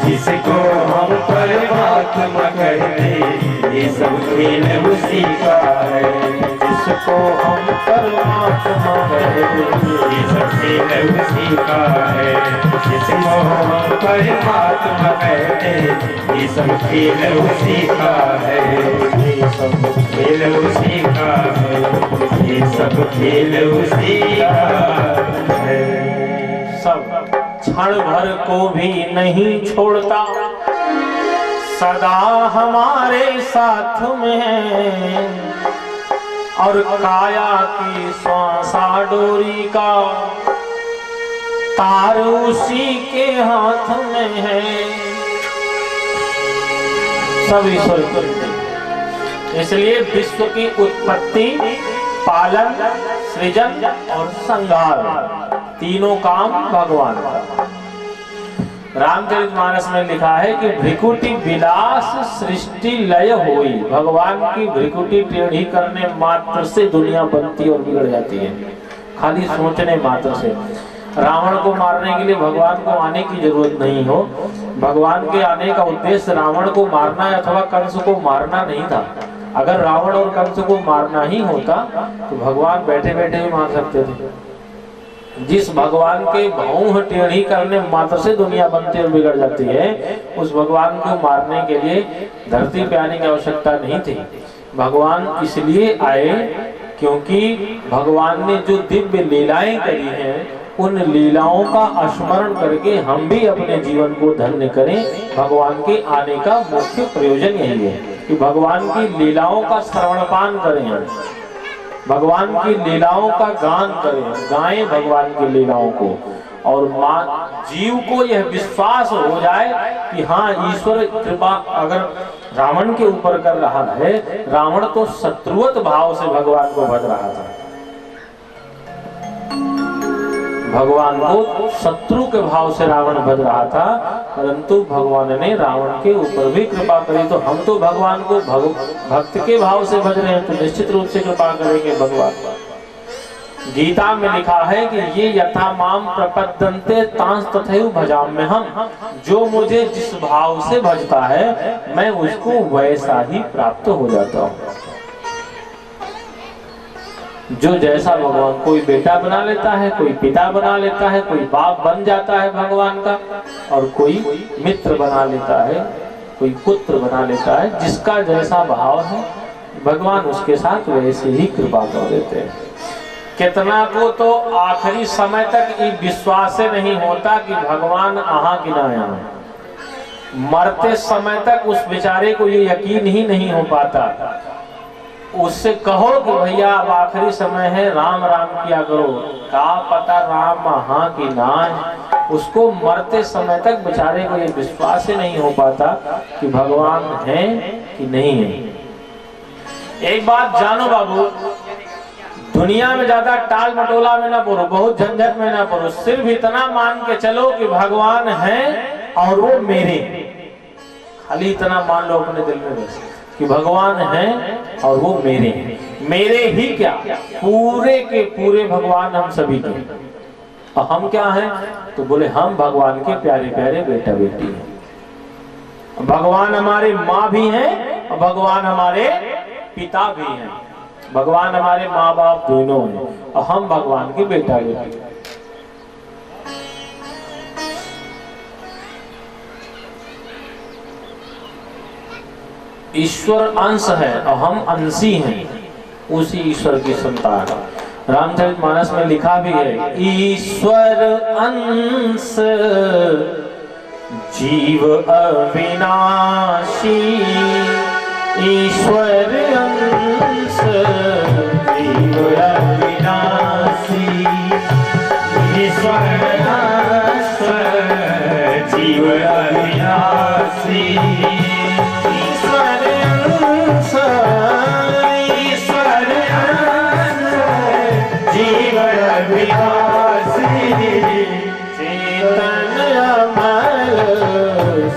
जिसको हम परमात्मा कहते, ये सब खेल उसी का है। जिसको हम परमात्मा कहते, ये सब खेल उसी का है। जिसको हम परमात्मा कहते, ये सब खेल उसी का है। ये सब खेल उसी का है, ये सब खेल उसी का है। सब क्षण भर को भी नहीं छोड़ता, सदा हमारे साथ में है। और काया की श्वासा डोरी का तार उसी के हाथ में है। सब ईश्वर करते, इसलिए विश्व की उत्पत्ति, पालन, सृजन और संहार, तीनों काम भगवान का। रामचरितमानस में लिखा है कि भ्रिकुटी विलास सृष्टि लय होई। भगवान की भ्रिकुटी टेढ़ी करने मात्र से दुनिया बनती और बिगड़ जाती है, खाली सोचने मात्र से। रावण को मारने के लिए भगवान को आने की जरूरत नहीं हो। भगवान के आने का उद्देश्य रावण को मारना अथवा कंस को मारना नहीं था। अगर रावण और कंस को मारना ही होता तो भगवान बैठे बैठे भी मार सकते थे। जिस भगवान के भौं टेढ़ी करने मात्र से दुनिया बनती और बिगड़ जाती है, उस भगवान को मारने के लिए धरती पे आने की आवश्यकता नहीं थी। भगवान इसलिए आए क्योंकि भगवान ने जो दिव्य लीलाएं करी हैं, उन लीलाओं का स्मरण करके हम भी अपने जीवन को धन्य करें। भगवान के आने का मुख्य प्रयोजन यही है कि भगवान की लीलाओं का श्रवणपान करें, हम भगवान की लीलाओं का गान करें, गाएं भगवान की लीलाओं को। और जीव को यह विश्वास हो जाए कि हाँ, ईश्वर कृपा अगर रावण के ऊपर कर रहा है। रावण तो शत्रुवत भाव से भगवान को भज रहा था, भगवान को शत्रु के भाव से रावण भज रहा था, परंतु भगवान ने रावण के ऊपर भी कृपा करी। तो हम तो भगवान को भक्त के भाव से भज रहे हैं, तो निश्चित रूप से कृपा करेंगे भगवान। गीता में लिखा है कि ये यथा माम प्रपद्यन्ते तांस तथैव भजाम्य हम। जो मुझे जिस भाव से भजता है, मैं उसको वैसा ही प्राप्त हो जाता हूँ। जो जैसा भगवान, कोई बेटा बना लेता है, कोई पिता बना लेता है, कोई बाप बन जाता है भगवान का, और कोई मित्र बना लेता है, कोई पुत्र बना लेता है। जिसका जैसा भाव है, भगवान उसके साथ वैसे ही कृपा कर देते हैं। कितना को तो आखिरी समय तक ये विश्वास नहीं होता कि भगवान आहा कि ना आया। मरते समय तक उस बेचारे को ये यकीन ही नहीं हो पाता। उससे कहो कि भैया अब आखिरी समय है, राम राम किया करो, क्या पता राम हाँ कि ना है। उसको मरते समय तक बेचारे को ये विश्वास ही नहीं हो पाता कि भगवान है कि नहीं है। एक बात जानो बाबू, दुनिया में ज्यादा टाल मटोला में ना पड़ो, बहुत झंझट में ना पड़ो। सिर्फ इतना मान के चलो कि भगवान है और वो मेरे, खाली इतना मान लो अपने दिल में बस कि भगवान है और वो मेरे हैं। मेरे ही क्या, पूरे के पूरे भगवान हम सभी के। और हम क्या हैं? तो बोले हम भगवान के प्यारे प्यारे बेटा बेटी हैं। भगवान हमारे माँ भी हैं और भगवान हमारे पिता भी हैं। भगवान हमारे माँ बाप दोनों हैं और हम भगवान के बेटा बेटी। ईश्वर अंश है और हम अंशी हैं उसी ईश्वर की संतान। रामचरितमानस में लिखा भी है, ईश्वर अंश जीव अविनाशी। ईश्वर अंश जीव अविनाशी। ईश्वर अंश जीव अविनाशी ईश्वर अंश जीव अविनाशी चेतन अमल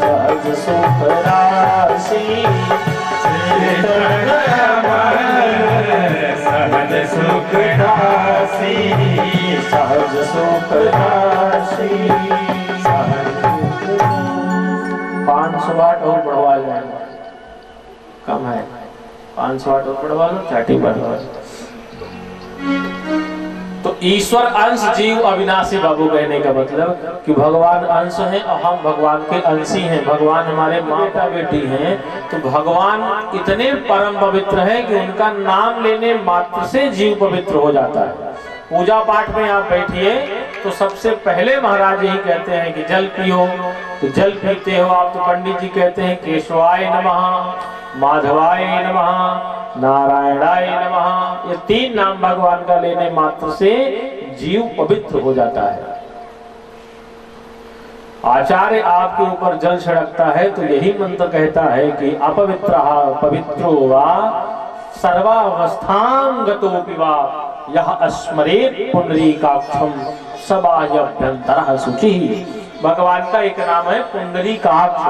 सहज सुख राशि चेतन अमल सहज सुख राशि सहज सुख राशि 500 वाट और बढ़वा जाएगा, कम है 500 वाट और बढ़वा लो, चाटी बढ़वा लो। तो ईश्वर अंश जीव अविनाशी बाबू कहने का मतलब कि भगवान अंश हैं और हम भगवान के अंशी हैं, भगवान हमारे माता बेटी हैं। तो भगवान इतने परम पवित्र हैं कि उनका नाम लेने मात्र से जीव पवित्र हो जाता है। पूजा पाठ में आप बैठिए तो सबसे पहले महाराज यही कहते हैं कि जल पियो, तो जल पीते हो आप तो पंडित जी कहते हैं केशवाय नमः, माधवाय नमः, नारायणाय नमः। ये 3 नाम भगवान का लेने मात्र से जीव पवित्र हो जाता है। आचार्य आपके ऊपर जल छिड़कता है तो यही मंत्र कहता है कि अपवित्रः पवित्रो वा सर्वावस्थां गतोऽपि वा यह स्मरेत् पुंडरीकाक्षं सबाह्यभ्यन्तरः शुचिः। भगवान का एक नाम है पुंडरीकाक्ष।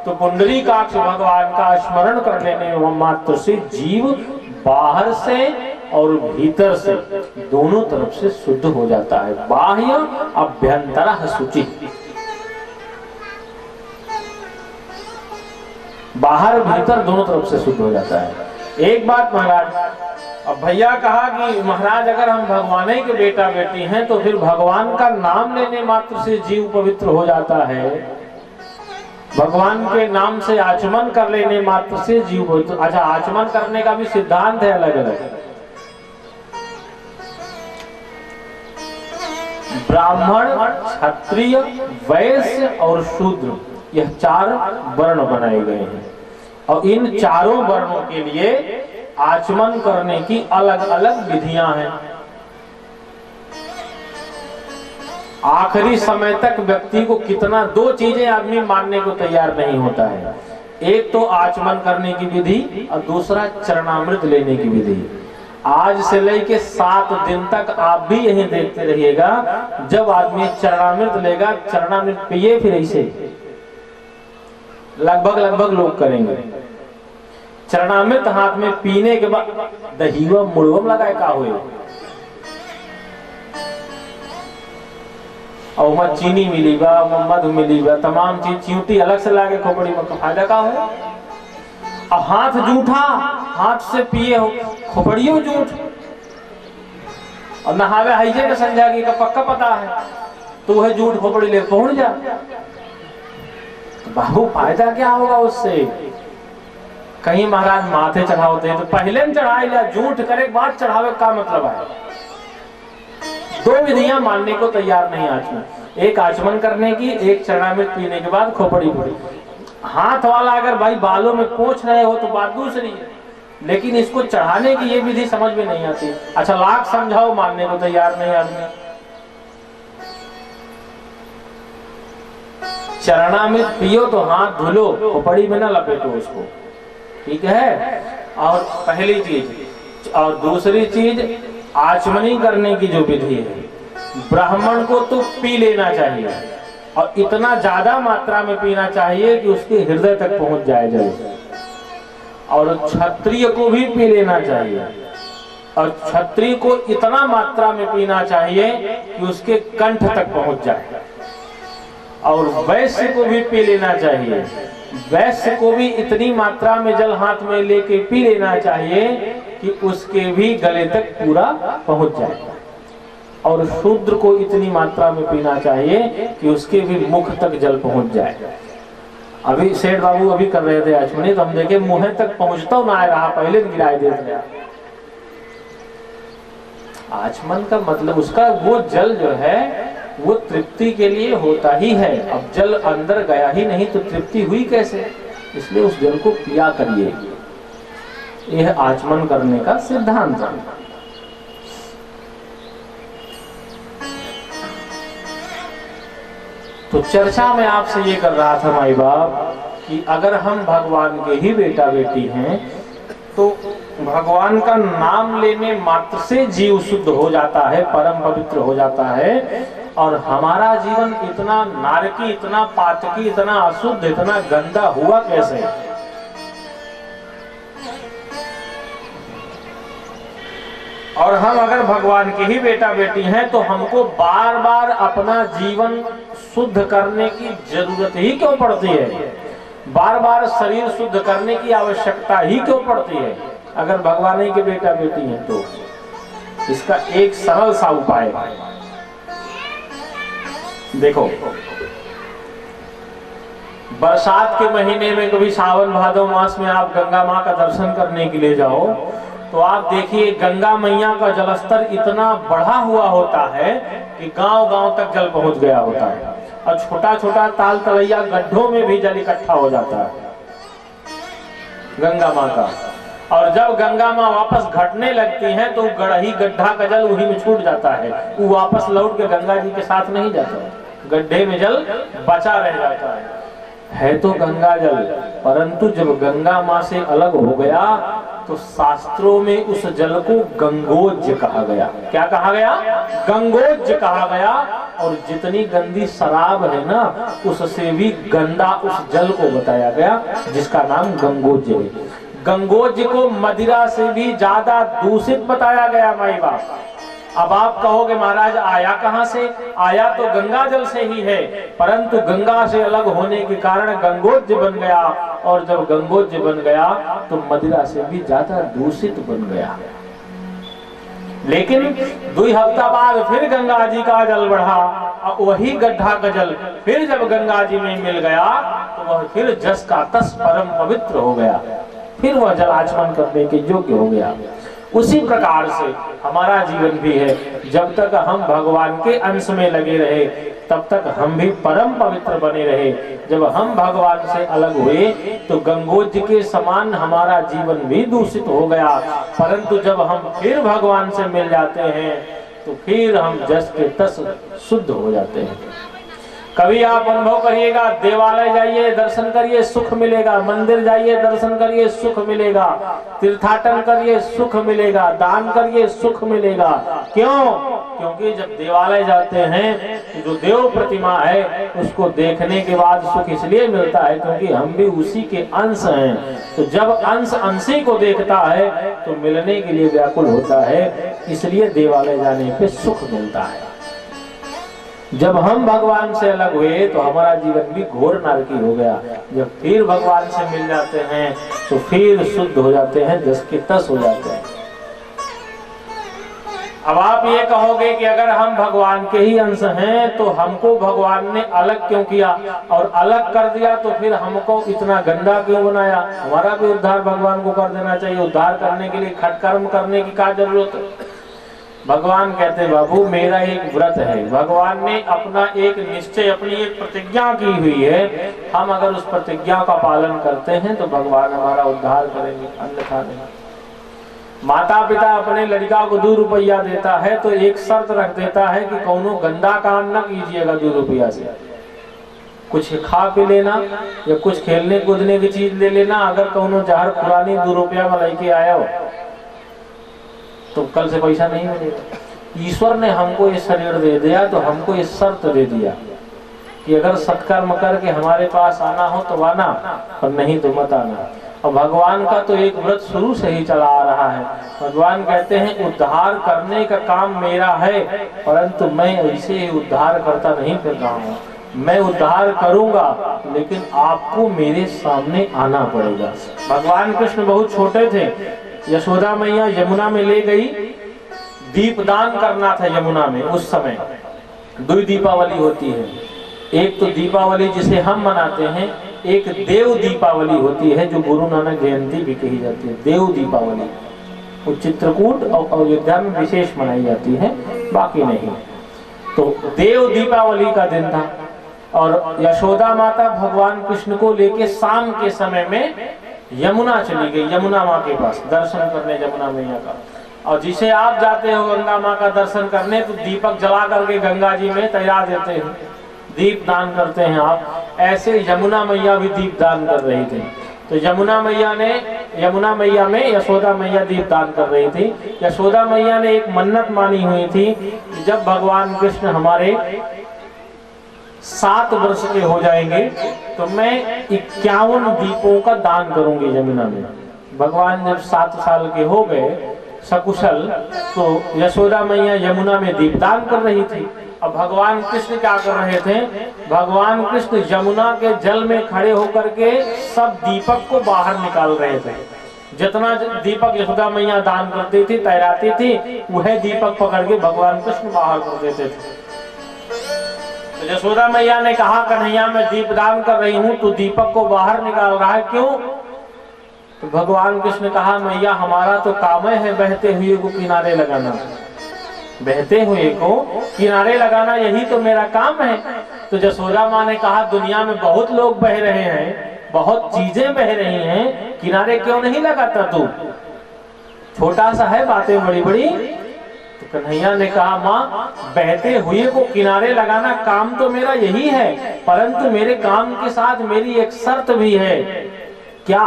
तो पुंडरीकाक्ष भगवान का स्मरण कर लेने मात्र से जीव बाहर से और भीतर से दोनों तरफ से शुद्ध हो जाता है। बाह्य अभ्यंतरः शुचिः, बाहर भीतर दोनों तरफ से शुद्ध हो जाता है। एक बात महाराज, अब भैया कहा कि महाराज अगर हम भगवान के बेटा बेटी हैं तो फिर भगवान का नाम लेने मात्र से जीव पवित्र हो जाता है, भगवान के नाम से आचमन कर लेने मात्र से जीव पवित्र। अच्छा, आचमन करने का भी सिद्धांत है अलग अलग। ब्राह्मण, क्षत्रिय, वैश्य और शूद्र, यह 4 वर्ण बनाए गए हैं और इन चारों वर्णों के लिए आचमन करने की अलग अलग विधियां हैं। आखिरी समय तक व्यक्ति को कितना 2 चीजें आदमी मानने को तैयार नहीं होता है। एक तो आचमन करने की विधि और दूसरा चरणामृत लेने की विधि। आज से लेके 7 दिन तक आप भी यही देखते रहिएगा, जब आदमी चरणामृत लेगा, चरणामृत पिए फिर ऐसे लगभग लोग करेंगे। चरणामृत हाथ में पीने के बाद दहीवा मुड़वम लगाए का हुए और वहां चीनी मिली बा, मधु मिली बा, तमाम चीज चींटी अलग से लागे खोपड़ी में, फायदा का हो। और हाथ जूठा, हाथ से पिए हो, खोपड़ियों जूठ और नहावे हाइजे में संझा की का पक्का पता है तो वह जूठ खोपड़ी ले पहुंच जा। तो बाबू फायदा क्या होगा उससे? कहीं महाराज माथे चढ़ाते हैं तो पहले में चढ़ाए या झूठ करे बाद चढ़ावे का मतलब है। 2 विधियां मानने को तैयार नहीं आचमन, एक आचमन करने की, एक चरणामृत पीने के बाद खोपड़ी पड़ी। हाथ वाला अगर भाई बालों में पोंछ रहे हो तो बात दूसरी है, लेकिन इसको चढ़ाने की ये विधि समझ में नहीं आती। अच्छा, लाख समझाओ मानने को तैयार नहीं आदमी। चरणामृत पियो तो हाथ धुलो, खोपड़ी में ना लपेटो उसको, ठीक है। और पहली चीज, और दूसरी चीज आचमनी करने की जो विधि है, ब्राह्मण को तो पी लेना चाहिए और इतना ज्यादा मात्रा में पीना चाहिए कि उसके हृदय तक पहुंच जाए जल। और क्षत्रिय को भी पी लेना चाहिए और क्षत्रिय को इतना मात्रा में पीना चाहिए कि उसके कंठ तक पहुंच जाए। और वैश्य को भी पी लेना चाहिए, वैश्य को भी इतनी मात्रा में जल हाथ में लेके पी लेना चाहिए कि उसके भी गले तक पूरा पहुंच जाए। और शूद्र को इतनी मात्रा में पीना चाहिए कि उसके भी मुख तक जल पहुंच जाए। अभी सेठ बाबू अभी कर रहे थे आचमनी, तो हम देखे मुंह तक पहुंचता ना रहा, पहले गिराए देते। आचमन का मतलब उसका वो जल जो है वो तृप्ति के लिए होता ही है। अब जल अंदर गया ही नहीं तो तृप्ति हुई कैसे? इसलिए उस जल को पिया करिए। यह आचमन करने का सिद्धांत है। तो चर्चा में आपसे ये कर रहा था माई बाप कि अगर हम भगवान के ही बेटा बेटी हैं तो भगवान का नाम लेने मात्र से जीव शुद्ध हो जाता है, परम पवित्र हो जाता है, और हमारा जीवन इतना नारकी, इतना पातकी, इतना अशुद्ध, इतना गंदा हुआ कैसे? और हम अगर भगवान के ही बेटा बेटी हैं तो हमको बार बार अपना जीवन शुद्ध करने की जरूरत ही क्यों पड़ती है? बार बार शरीर शुद्ध करने की आवश्यकता ही क्यों पड़ती है? अगर भगवान ही के बेटा बेटी हैं तो इसका एक सरल सा उपाय देखो, बरसात के महीने में कभी सावन भादव मास में आप गंगा माँ का दर्शन करने के लिए जाओ तो आप देखिए गंगा मैया का जलस्तर इतना बढ़ा हुआ होता है कि गांव-गांव तक जल पहुंच गया होता है, और छोटा छोटा ताल तलैया गड्ढों में भी जल इकट्ठा हो जाता है गंगा माँ का। और जब गंगा माँ वापस घटने लगती हैं तो गढ़ही गड्ढा का जल वहीं में छूट जाता है, वो वापस लौट के गंगा जी के साथ नहीं जाता, गड्ढे में जल बचा रह जाता है तो गंगा जल। परंतु जब गंगा माँ से अलग हो गया तो शास्त्रों में उस जल को गंगोज्य कहा गया। क्या कहा गया? गंगोज्य कहा गया। और जितनी गंदी शराब है ना उससे भी गंदा उस जल को बताया गया जिसका नाम गंगोज्य है। गंगोज्य को मदिरा से भी ज्यादा दूषित बताया गया माई बाप। अब आप कहोगे महाराज आया कहां से? आया तो गंगा जल से ही है, परंतु गंगा से अलग होने के कारण गंगोज्य बन गया, और जब गंगोज्य बन गया तो मदिरा से भी ज्यादा दूषित बन गया। लेकिन 2 हफ्ता बाद फिर गंगा जी का जल बढ़ा, और वही गड्ढा का जल फिर जब गंगा जी में मिल गया तो वह फिर जस का तस परम पवित्र हो गया, फिर वह जल आचमन करने के योग्य हो गया। उसी प्रकार से हमारा जीवन भी है, जब तक हम भगवान के अंश में लगे रहे तब तक हम भी परम पवित्र बने रहे। जब हम भगवान से अलग हुए तो गंगोज्य के समान हमारा जीवन भी दूषित हो गया, परंतु जब हम फिर भगवान से मिल जाते हैं तो फिर हम जस के तस शुद्ध हो जाते हैं। कभी आप अनुभव करिएगा, देवालय जाइए दर्शन करिए सुख मिलेगा, मंदिर जाइए दर्शन करिए सुख मिलेगा, तीर्थाटन करिए सुख मिलेगा, दान करिए सुख मिलेगा। क्यों? क्योंकि जब देवालय जाते हैं तो जो देव प्रतिमा है उसको देखने के बाद सुख इसलिए मिलता है क्योंकि हम भी उसी के अंश हैं। तो जब अंश अंशी को देखता है तो मिलने के लिए व्याकुल होता है, इसलिए देवालय जाने पे सुख मिलता है। जब हम भगवान से अलग हुए तो हमारा जीवन भी घोर नरकी हो गया। जब फिर भगवान से मिल जाते हैं तो फिर शुद्ध हो जाते हैं, जस के तस हो जाते हैं। अब आप ये कहोगे कि अगर हम भगवान के ही अंश हैं तो हमको भगवान ने अलग क्यों किया, और अलग कर दिया तो फिर हमको इतना गंदा क्यों बनाया? हमारा भी उद्धार भगवान को कर देना चाहिए। उद्धार करने के लिए खटकर्म करने की क्या जरूरत है? भगवान कहते हैं बाबू मेरा एक व्रत है, भगवान ने अपना एक निश्चय, अपनी एक प्रतिज्ञा की हुई है, हम अगर उस प्रतिज्ञा का पालन करते हैं तो भगवान हमारा उद्धार करेंगे, अन्यथा नहीं। माता पिता अपने लड़का को 2 रुपया देता है तो एक शर्त रख देता है कि कौनो गंदा काम न कीजिएगा 2 रुपया से, कुछ खा पी लेना या कुछ खेलने कूदने की चीज ले लेना। अगर कौनो जहर पुरानी 2 रुपया में लेके आया हो तो कल से पैसा नहीं मिलेगा। ईश्वर ने हमको ये शरीर दे दिया तो हमको ये शर्त दे दिया कि अगर सत्कर्म करके हमारे पास आना हो तो आना, और नहीं तो मत आना। और भगवान का तो एक व्रत शुरू से ही चला आ रहा है। भगवान कहते हैं उद्धार करने का काम मेरा है, परंतु मैं ऐसे ही उद्धार करता नहीं फिर रहा हूँ। मैं उद्धार करूंगा लेकिन आपको मेरे सामने आना पड़ेगा। भगवान कृष्ण बहुत छोटे थे, यशोदा मैया यमुना में ले गई, दीपदान करना था यमुना में। उस समय 2 दीपावली होती है, एक तो दीपावली जिसे हम मनाते हैं, एक देव दीपावली होती है जो गुरु नानक जयंती भी कही जाती है। देव दीपावली वो चित्रकूट और अयोध्या में विशेष मनाई जाती है, बाकी नहीं। तो देव दीपावली का दिन था और यशोदा माता भगवान कृष्ण को लेके शाम के समय में यमुना चली गई, यमुना माँ के पास दर्शन करने, यमुना मैया का। और जिसे आप जाते हो गंगा माँ का दर्शन करने तो दीपक जला करके गंगा जी में तैयार देते हैं, दीप दान करते हैं आप, ऐसे यमुना मैया भी दीप दान कर रही थी। तो यमुना मैया में यशोदा मैया दीप दान कर रही थी। यशोदा मैया ने एक मन्नत मानी हुई थी कि जब भगवान कृष्ण हमारे 7 वर्ष के हो जाएंगे तो मैं 51 दीपों का दान करूंगी यमुना में। भगवान जब 7 साल के हो गए सकुशल, तो यशोदा मैया यमुना में दीपदान कर रही थी। अब भगवान कृष्ण क्या कर रहे थे? भगवान कृष्ण यमुना के जल में खड़े होकर के सब दीपक को बाहर निकाल रहे थे। जितना दीपक यशोदा मैया दान करती थी, तैराती थी, वह दीपक पकड़ के भगवान कृष्ण बाहर कर देते थे। तो यशोदा मैया ने कहा, कन्हैया मैं दीपदान कर रही हूँ, तो दीपक को बाहर निकाल रहा है, क्यों? तो भगवान कृष्ण कहा, मैया हमारा तो काम है बहते हुए को किनारे लगाना, बहते हुए को किनारे लगाना, यही तो मेरा काम है। तो यशोदा माँ ने कहा, दुनिया में बहुत लोग बह रहे हैं, बहुत चीजें बह रही हैं, किनारे क्यों नहीं लगाता तू? छोटा सा है, बातें बड़ी बड़ी। तो कन्हैया ने कहा, माँ बहते हुए को किनारे लगाना काम तो मेरा यही है, परंतु मेरे काम के साथ मेरी एक शर्त भी है। क्या?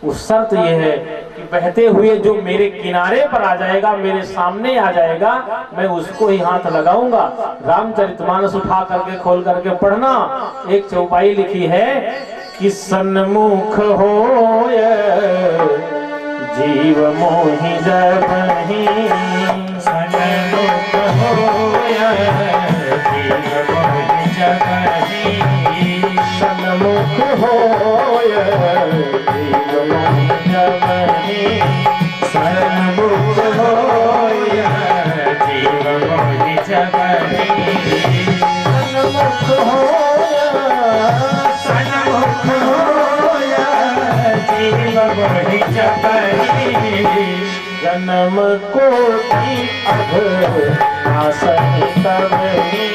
उस शर्त ये है कि बहते हुए जो मेरे किनारे पर आ जाएगा, मेरे सामने आ जाएगा, मैं उसको ही हाथ लगाऊंगा। रामचरितमानस उठा करके खोल करके पढ़ना, एक चौपाई लिखी है कि सन्मुख होय जीव मोहि जबहि, सन्मुख होय जीव मोहि जबहि, सन्मुख होय सन्मुख होय जीव मोहि जबहि, सन्मुख होय, सन्मुख होय जीव मोहि जबहि, जन्म कोटि अघ आसहि तबहि,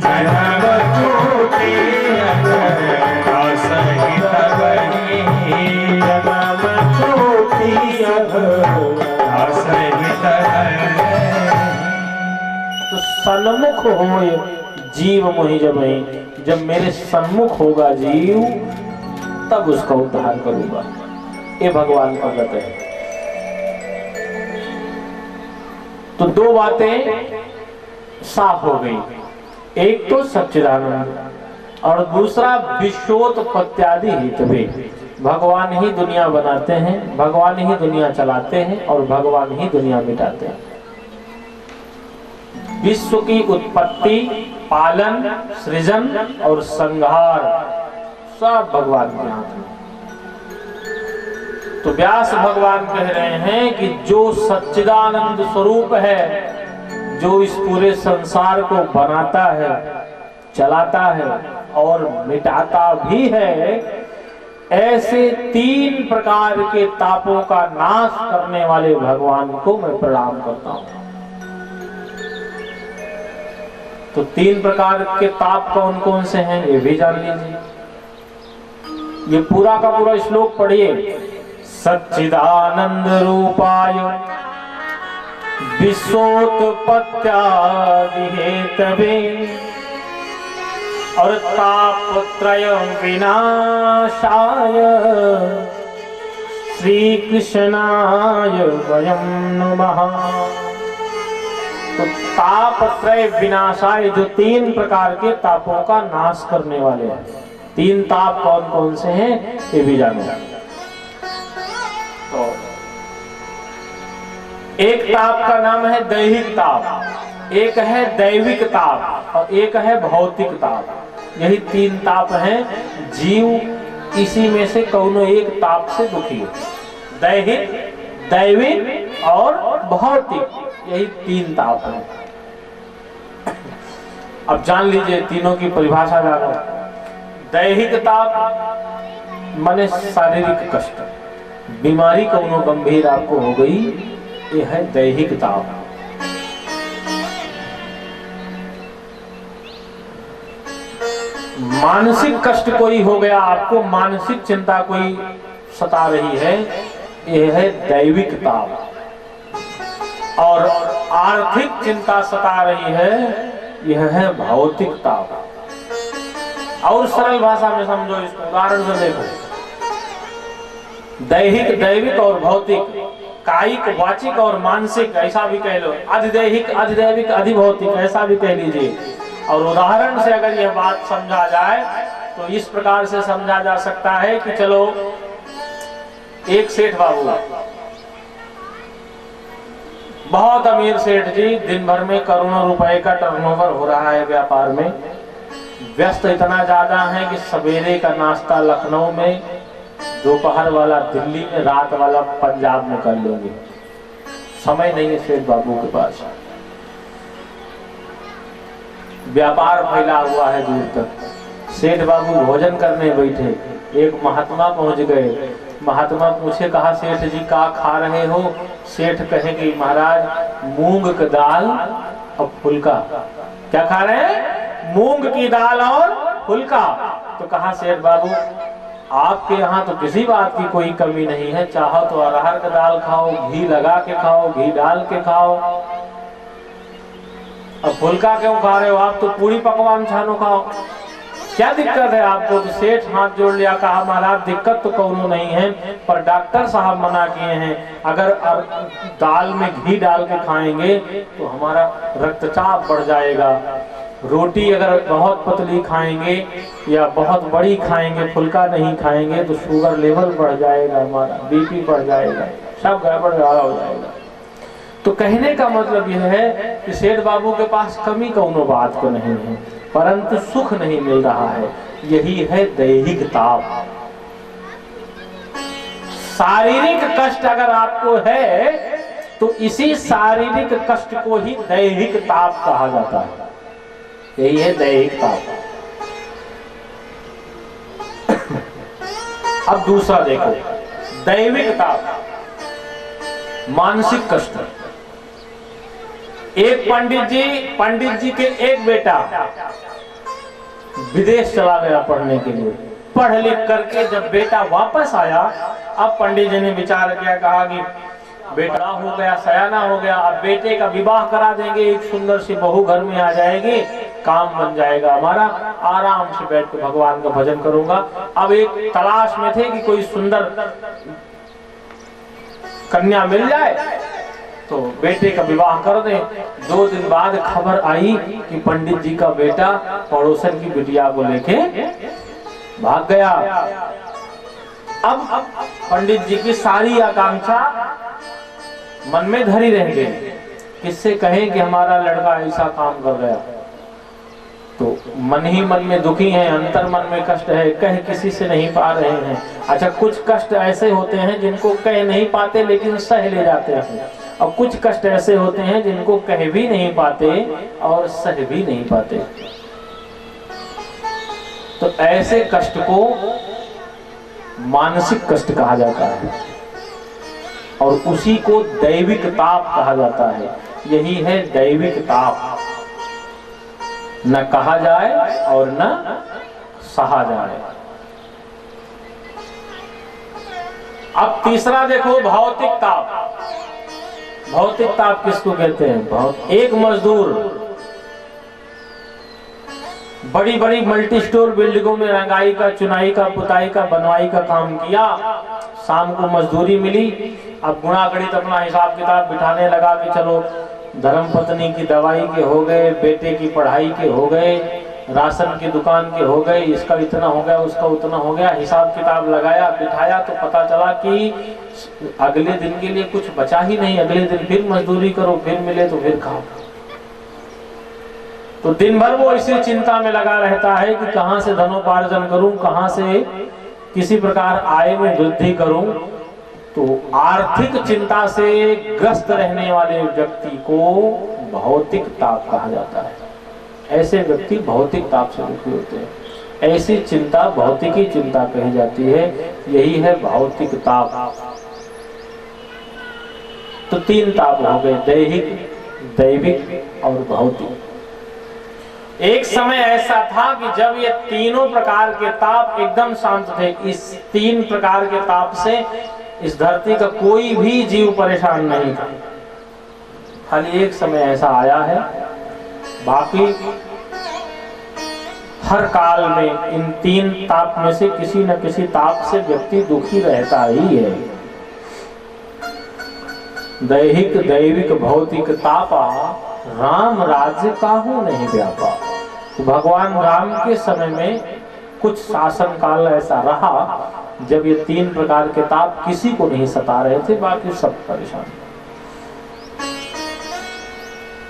जन्म कोटि अघ आसहि तबहि, जन्म कोटि अघ आसहि तबहि। तो सन्मुख होय जीव मोहि जबहि, जब मेरे सन्मुख होगा जीव तब उसका उद्धार करूंगा। ये भगवान का व्रत है। तो 2 बातें साफ हो गई, एक तो सच्चिदानंद और दूसरा विश्वोत्पत्त्यादि हितवे। भगवान ही दुनिया बनाते हैं, भगवान ही दुनिया चलाते हैं और भगवान ही दुनिया मिटाते हैं। विश्व की उत्पत्ति, पालन, सृजन और संहार सब भगवान के हाथ में। तो व्यास भगवान कह रहे हैं कि जो सच्चिदानंद स्वरूप है, जो इस पूरे संसार को बनाता है, चलाता है और मिटाता भी है, ऐसे 3 प्रकार के तापों का नाश करने वाले भगवान को मैं प्रणाम करता हूं। तो 3 प्रकार के ताप कौन कौन से हैं ये भी जान लीजिए। ये पूरा का पूरा श्लोक पढ़िए। सच्चिदानंद रूपाय विश्वोत्पत्त्यादि हेतवे और तापत्रय विनाशाय श्री कृष्णाय वयं नमः। तो तापत्रय विनाशाय, जो 3 प्रकार के तापों का नाश करने वाले हैं। 3 ताप कौन कौन से हैं ये भी जानो। तो एक ताप का नाम है दैहिक ताप, एक है दैविक ताप और एक है भौतिक ताप। यही 3 ताप हैं। जीव इसी में से कौनो एक ताप से दुखी है। दैहिक, दैविक और भौतिक, यही 3 ताप हैं। अब जान लीजिए, तीनों की परिभाषा जानो। दैहिक ताप माने शारीरिक कष्ट, बीमारी कौनो गंभीर आपको हो गई, ये है दैहिक ताप। मानसिक कष्ट कोई हो गया आपको, मानसिक चिंता कोई सता रही है, यह है दैविक ताप। और आर्थिक चिंता सता रही है, यह है भौतिक ताप। और सरल भाषा में समझो, इसको उदाहरण से देखो। दैहिक, दैविक और भौतिक, कायिक, वाचिक और मानसिक, ऐसा भी कह लो। अधिदैहिक, अधिदैविक, अधिभौतिक, ऐसा भी कह लीजिए। और उदाहरण से अगर यह बात समझा जाए तो इस प्रकार से समझा जा सकता है कि चलो, एक सेठ बाबू, बहुत अमीर सेठ जी, दिन भर में करोड़ों रुपए का टर्नओवर हो रहा है व्यापार में, व्यस्त इतना ज्यादा है कि सवेरे का नाश्ता लखनऊ में, दोपहर वाला दिल्ली में, रात वाला पंजाब में कर लेंगे। समय नहीं है सेठ बाबू के पास। व्यापार फैला हुआ है दूर तक। सेठ बाबू भोजन करने बैठे, एक महात्मा पहुंच गए। महात्मा पूछे, कहा सेठ जी का खा रहे हो? सेठ कहेंगे, महाराज मूंग की दाल और फुल्का। क्या खा रहे हैं? मूंग की दाल और फुल्का। तो कहा सेठ बाबू, आपके यहाँ तो किसी बात की कोई कमी नहीं है, चाहो तो अरहर का दाल खाओ, घी लगा के खाओ, घी डाल के खाओ। अब फुल्का क्यों खा रहे हो? आप तो पूरी पकवान छानो खाओ, क्या दिक्कत है आपको? तो सेठ हाथ जोड़ लिया, कहा महाराज दिक्कत तो कोनो नहीं है, पर डॉक्टर साहब मना किए हैं, अगर दाल में घी डाल के खाएंगे तो हमारा रक्तचाप बढ़ जाएगा। रोटी अगर बहुत पतली खाएंगे या बहुत बड़ी खाएंगे, फुल्का नहीं खाएंगे तो शुगर लेवल बढ़ जाएगा, हमारा बीपी बढ़ जाएगा, सब गड़बड़ हो जाएगा। तो कहने का मतलब यह है कि सेठ बाबू के पास कमी कोनो बात को नहीं है, परंतु सुख नहीं मिल रहा है। यही है दैहिक ताप। शारीरिक कष्ट अगर आपको है तो इसी शारीरिक कष्ट को ही दैहिक ताप कहा जाता है। यही है दैहिक ताप। अब दूसरा देखो, दैविक ताप, मानसिक कष्ट। एक पंडित जी के एक बेटा विदेश चला गया पढ़ने के लिए। पढ़ लिख करके जब बेटा वापस आया, अब पंडित जी ने विचार किया, कहा कि बेटा हो गया, सयाना हो गया, अब बेटे का विवाह करा देंगे, एक सुंदर सी बहू घर में आ जाएगी, काम बन जाएगा हमारा, आराम से बैठ कर भगवान का भजन करूंगा। अब एक तलाश में थे कि कोई सुंदर कन्या मिल जाए तो बेटे का विवाह कर दे। 2 दिन बाद खबर आई कि पंडित जी का बेटा पड़ोसन की बिटिया को लेके भाग गया। अब पंडित जी की सारी आकांक्षा मन में धरी रह गई, किससे कहें कि हमारा लड़का ऐसा काम कर गया। तो मन ही मन में दुखी हैं, अंतर मन में कष्ट है, कह किसी से नहीं पा रहे हैं। अच्छा, कुछ कष्ट ऐसे होते हैं जिनको कह नहीं पाते लेकिन सह ले जाते हैं, और कुछ कष्ट ऐसे होते हैं जिनको कह भी नहीं पाते और सह भी नहीं पाते। तो ऐसे कष्ट को मानसिक कष्ट कहा जाता है और उसी को दैविक ताप कहा जाता है। यही है दैविक ताप, न कहा जाए और न सहा जाए। अब तीसरा देखो, भौतिक ताप। भौतिक ताप किसको कहते हैं? एक मजदूर बड़ी बड़ी मल्टी स्टोर बिल्डिंगों में रंगाई का, चुनाई का, पुताई का, बनवाई का काम किया, शाम को मजदूरी मिली, अब गुणा गणित अपना हिसाब किताब बिठाने लगा कि चलो धर्म पत्नी की दवाई के हो गए, बेटे की पढ़ाई के हो गए, राशन की दुकान के हो गए, इसका इतना हो गया, उसका उतना हो गया, हिसाब किताब लगाया, बिठाया, तो पता चला कि अगले दिन के लिए कुछ बचा ही नहीं। अगले दिन फिर मजदूरी करो, फिर मिले तो फिर खाओ। तो दिन भर वो इसी चिंता में लगा रहता है कि कहां से धनोपार्जन करूं, कहां से किसी प्रकार आय में वृद्धि करूं। तो आर्थिक चिंता से ग्रस्त रहने वाले व्यक्ति को भौतिक ताप कहा जाता है। ऐसे व्यक्ति भौतिक ताप से दुखी होते हैं, ऐसी चिंता भौतिकी चिंता कही जाती है। यही है भौतिक ताप। तो 3 ताप हो गए, दैहिक, दैविक और भौतिक। एक समय ऐसा था कि जब ये तीनों प्रकार के ताप एकदम शांत थे। इस 3 प्रकार के ताप से इस धरती का कोई भी जीव परेशान नहीं था। खाली एक समय ऐसा आया है बाकी हर काल में इन तीन ताप में से किसी न किसी ताप से व्यक्ति दुखी रहता ही है। दैहिक दैविक भौतिक तापा राम राज्य काहू नहीं व्यापा। तो भगवान राम के समय में कुछ शासन काल ऐसा रहा जब ये तीन प्रकार के ताप किसी को नहीं सता रहे थे, बाकी सब परेशान।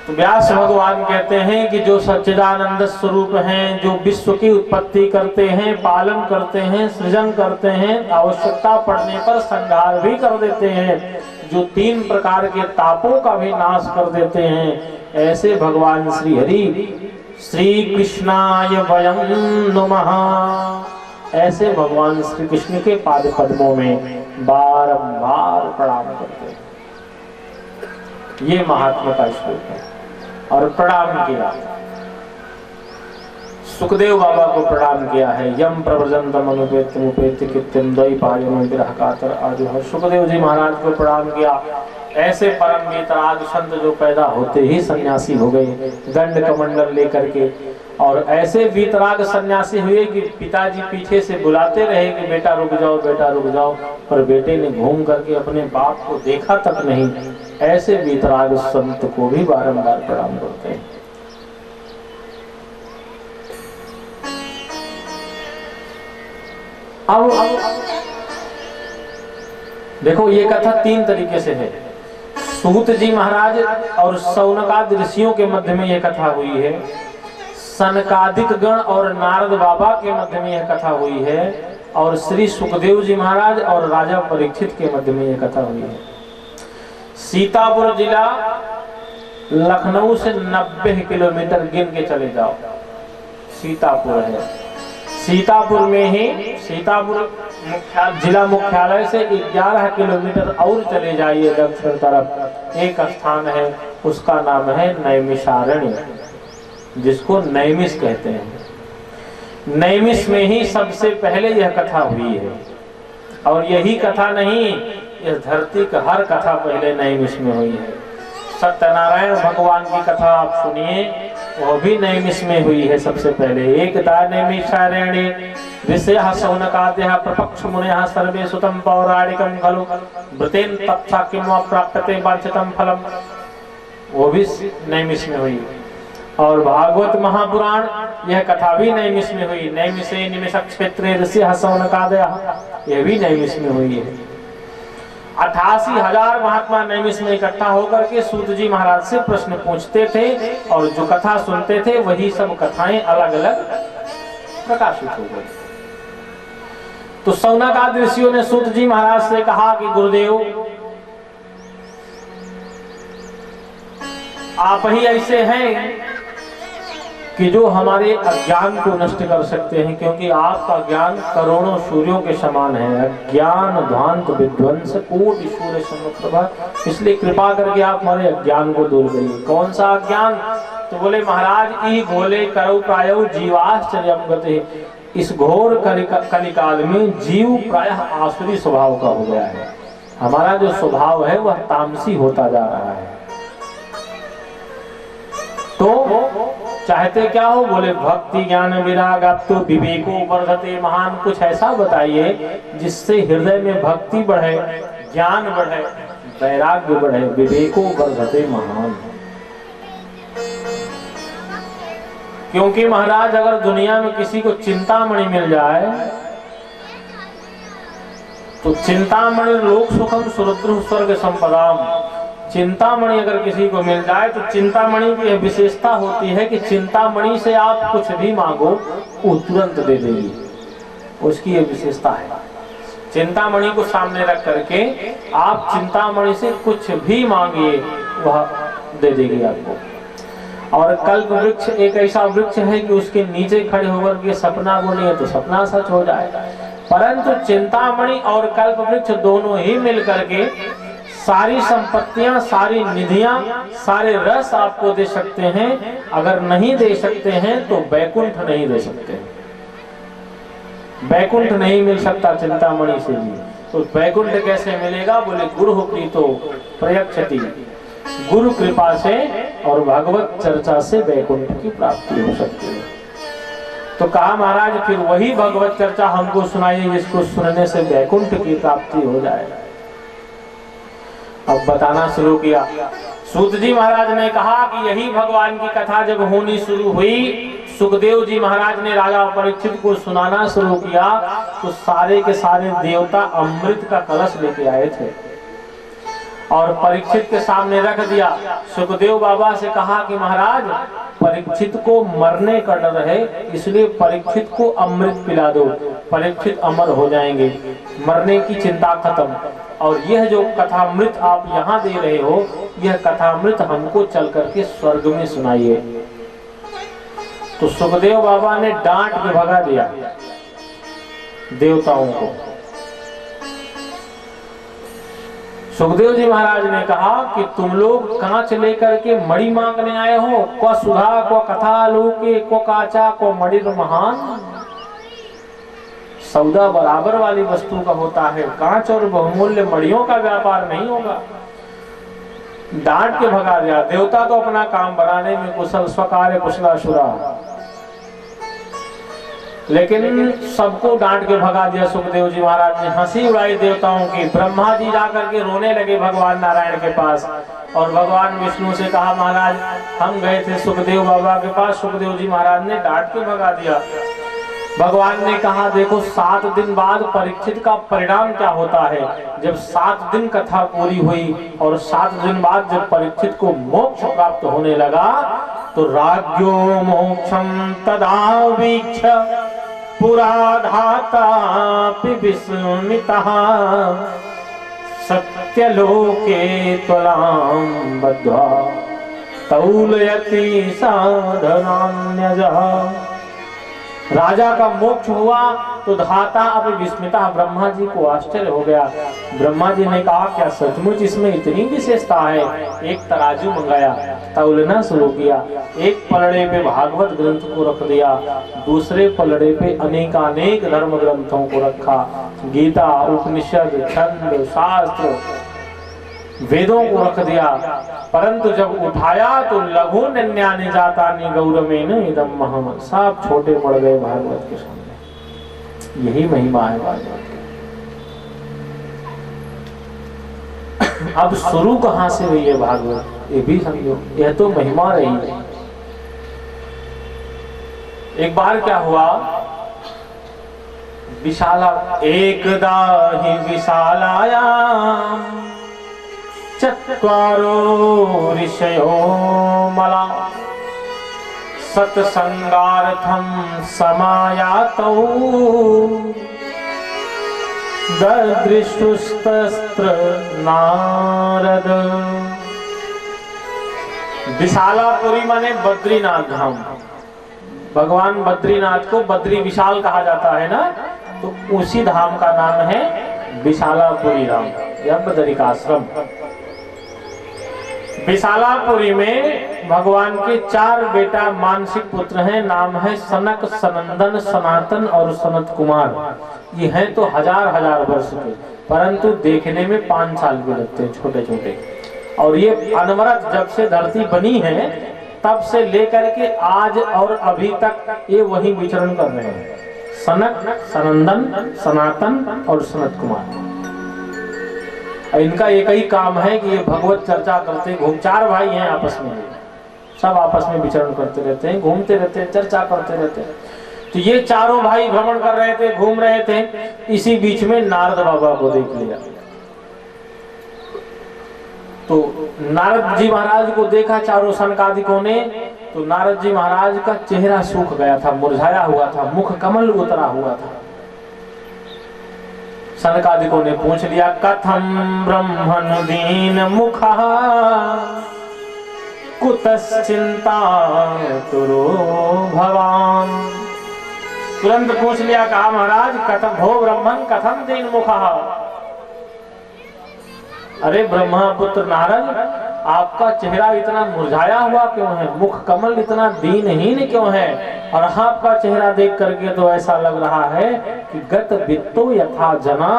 तो व्यास भगवान कहते हैं कि जो सच्चिदानंद स्वरूप हैं, जो विश्व की उत्पत्ति करते हैं, पालन करते हैं, सृजन करते हैं, आवश्यकता पड़ने पर संहार भी कर देते हैं, जो तीन प्रकार के तापों का भी नाश कर देते हैं, ऐसे भगवान श्री हरि श्री कृष्णाय वयं नमः, ऐसे भगवान श्री कृष्ण के पाद पद्मों में बारंबार प्रणाम करते हैं। ये महात्मा का श्लोक है। और प्रणाम किया, सुखदेव बाबा को प्रणाम किया है। यम प्रव्रजंतम अनुपेत्य कृत्यम द्वैपायनो विरह कातर आजो। सुखदेव जी महाराज को प्रणाम किया। ऐसे परम वीतराग संत जो पैदा होते ही सन्यासी हो गए दंड कमंडल लेकर के, और ऐसे वीतराग सन्यासी हुए कि पिताजी पीछे से बुलाते रहे कि बेटा रुक जाओ, बेटा रुक जाओ, पर बेटे ने घूम करके अपने बाप को देखा तक नहीं। ऐसे वीतराग संत को भी बारंबार प्रणाम करते हैं। अब देखो ये कथा तीन तरीके से है। सूत जी महाराज और सौनकादि ऋषियों के मध्य में यह कथा हुई है। सनकादिक गण और नारद बाबा के मध्य में यह कथा हुई है, और श्री सुखदेव जी महाराज और राजा परीक्षित के मध्य में यह कथा हुई है। सीतापुर जिला लखनऊ से 90 किलोमीटर गिन के चले जाओ, सीतापुर है। सीतापुर में ही सीतापुर जिला मुख्यालय से 11 किलोमीटर और चले जाइए दक्षिण तरफ, एक स्थान है, उसका नाम है नैमिषारण्य, जिसको नैमिष कहते हैं। नैमिष में ही सबसे पहले यह कथा हुई है, और यही कथा नहीं, इस धरती का हर कथा पहले नैमिष में हुई है। सत्यनारायण भगवान की कथा आप सुनिए, वो भी नैमिष में हुई है सबसे पहले। एकदा नैमिषारण्ये ऋषयः सौनकादयः प्रपक्ष मुनयः सर्वे सुतं पौराणिकं खलु वृतेन तत्था किं वा प्राप्यते वांछितं फलम, वो भी नैमिष में हुई। और भागवत महापुराण यह कथा भी नैमिष में हुई। नैमिषे निमिष क्षेत्रे ऋषयः सौनकादयः, यह भी नैमिष में हुई है। 88,000 महात्मा नैमिष में इकट्ठा होकर के सूत जी महाराज से प्रश्न पूछते थे, और जो कथा सुनते थे वही सब कथाएं अलग अलग प्रकाशित हो गई। तो सौनकादि ऋषियों ने सूत जी महाराज से कहा कि गुरुदेव, आप ही ऐसे हैं कि जो हमारे अज्ञान को नष्ट कर सकते हैं, क्योंकि आपका ज्ञान करोड़ों सूर्यों के समान है। अज्ञान ध्वांत विध्वंस कोटि सूर्य समप्रभा, इसलिए कृपा करके आप हमारे अज्ञान को दूर करिए। कौन सा अज्ञान? तो बोले महाराज, ई घोले करौ प्रायो जीवाश्चर्यम गते, इस घोर कलिकाल में जीव प्रायः आसुरी स्वभाव का हो गया है। हमारा जो स्वभाव है वह तामसी होता जा रहा है। तो चाहते क्या हो? बोले भक्ति ज्ञान विराग तो विवेको वर्धते महान। कुछ ऐसा बताइए जिससे हृदय में भक्ति बढ़े, ज्ञान बढ़े, वैराग्य बढ़े। विवेको वर्धते महान। क्योंकि महाराज, अगर दुनिया में किसी को चिंतामणि मिल जाए तो चिंतामणि लोक सुखम सुरुद्र स्वर्ग संपदाम, चिंतामणि अगर किसी को मिल जाए तो चिंतामणि की यह विशेषता होती है कि चिंतामणि से आप कुछ भी मांगो वो तुरंत दे देगी। उसकी यह विशेषता है। चिंतामणि को सामने रख करके आप चिंतामणि से कुछ भी मांगिए, वह दे देगी आपको। और कल्प वृक्ष एक ऐसा वृक्ष है कि उसके नीचे खड़े होकर के सपना बोलिए तो सपना सच हो जाए। परंतु चिंतामणि और कल्प वृक्ष दोनों ही मिल करके सारी संपत्तियां, सारी निधियां, सारे रस आपको दे सकते हैं। अगर नहीं दे सकते हैं तो बैकुंठ नहीं दे सकते। बैकुंठ नहीं मिल सकता चिंतामणि से भी। तो बैकुंठ कैसे मिलेगा? बोले गुरु प्रीतो प्रयच्छति, गुरु कृपा से और भगवत चर्चा से वैकुंठ की प्राप्ति हो सकती है। तो कहा महाराज फिर वही भगवत चर्चा हमको सुनाइए जिसको सुनने से वैकुंठ की प्राप्ति हो जाए। अब बताना शुरू किया। सूत जी महाराज ने कहा कि यही भगवान की कथा जब होनी शुरू हुई, सुखदेव जी महाराज ने राजा परीक्षित को सुनाना शुरू किया, तो सारे के सारे देवता अमृत का कलश लेके आए थे और परीक्षित के सामने रख दिया। सुखदेव बाबा से कहा कि महाराज परीक्षित को मरने का डर है, इसलिए परीक्षित को अमृत पिला दो, परीक्षित अमर हो जाएंगे, मरने की चिंता खत्म। और यह जो कथामृत आप यहाँ दे रहे हो, यह कथामृत हमको चल करके स्वर्ग में सुनाइए। तो सुखदेव बाबा ने डांट के भगा दिया देवताओं को। सुखदेव जी महाराज ने कहा कि तुम लोग कांच लेकर के मणि मांगने आए हो, को सुधा को कथा लोके को काचा को मणिर महान। सौदा बराबर वाली वस्तु का होता है, कांच और बहुमूल्य मणियों का व्यापार नहीं होगा। डांट के भगा दिया। देवता तो अपना काम बनाने में कुशल, स्वकार्य कुशलाशुरा, लेकिन सबको डांट के भगा दिया। सुखदेव जी महाराज ने हंसी उड़ाई देवताओं की। ब्रह्मा जी जाकर के रोने लगे भगवान नारायण के पास और भगवान विष्णु से कहा महाराज हम गए थे सुखदेव बाबा के पास, सुखदेव जी महाराज ने डांट के भगा दिया। भगवान ने कहा देखो 7 दिन बाद परीक्षित का परिणाम क्या होता है। जब 7 दिन कथा पूरी हुई और 7 दिन बाद जब परीक्षित को मोक्ष प्राप्त होने लगा, तो राज्यो मोक्षम तदा वीक्ष पुरा धाता विस्मितः सत्यलोके त्वलां बद्ध्वा तौलयति साधनान्यजः। राजा का मोक्ष हुआ तो धाता अब विस्मिता, ब्रह्मा जी को आश्चर्य हो गया। ब्रह्मा जी ने कहा क्या सचमुच इसमें इतनी विशेषता है। एक तराजू मंगाया, तौलना शुरू किया। एक पलड़े पे भागवत ग्रंथ को रख दिया, दूसरे पलड़े पे अनेकानेक धर्म ग्रंथों को रखा, गीता, उपनिषद, छंद, शास्त्र, वेदों को रख दिया। परंतु जब उठाया तो लघु निन्यानि जातानि गौरमेन इदं महम, सब छोटे पड़ गए भागवत के सामने। यही महिमा है भागवत की। अब शुरू कहां से हुई है भागवत, ये भी समझो, यह तो महिमा रही है। एक बार क्या हुआ, विशाला एकदा ही विशालायाम चत्वारो ऋषयो मला सत्संगार्थम समायातौ ददृशुस्तस्त्र नारद। विशालापुरी माने बद्रीनाथ धाम। भगवान बद्रीनाथ को बद्री विशाल कहा जाता है ना, तो उसी धाम का नाम है विशालापुरी धाम या बद्रिकाश्रम। विशालापुरी में भगवान के 4 बेटा मानसिक पुत्र हैं। नाम है सनक, सनंदन, सनातन और सनत कुमार। ये हैं तो हजार वर्ष के, परंतु देखने में 5 साल के लगते हैं, छोटे छोटे। और ये अनवरत जब से धरती बनी है तब से लेकर के आज और अभी तक ये वही विचरण कर रहे हैं। सनक, सनंदन, सनातन और सनत कुमार। इनका एक ही काम है कि ये भगवत चर्चा करते घूम। 4 भाई हैं आपस में, सब आपस में विचरण करते रहते हैं, घूमते रहते हैं, चर्चा करते रहते हैं। तो ये चारों भाई भ्रमण कर रहे थे, घूम रहे थे। इसी बीच में नारद बाबा को देख लिया। तो नारद जी महाराज को देखा चारों सनकादिकों ने, तो नारद जी महाराज का चेहरा सूख गया था, मुरझाया हुआ था, मुख कमल उतरा हुआ था। सनकादिकों ने पूछ लिया कथम ब्रह्मण दीन मुखा कुतश्चिंता तुरो भवान। तुरंत पूछ लिया, कहा महाराज कथम भो ब्रह्मण कथम दीन मुखा। अरे ब्रह्मा पुत्र नारद, आपका चेहरा इतना मुरझाया हुआ क्यों है, मुख कमल इतना दीनहीन क्यों है? और आपका चेहरा देख करके तो ऐसा लग रहा है कि गत वित्तो यथा जना,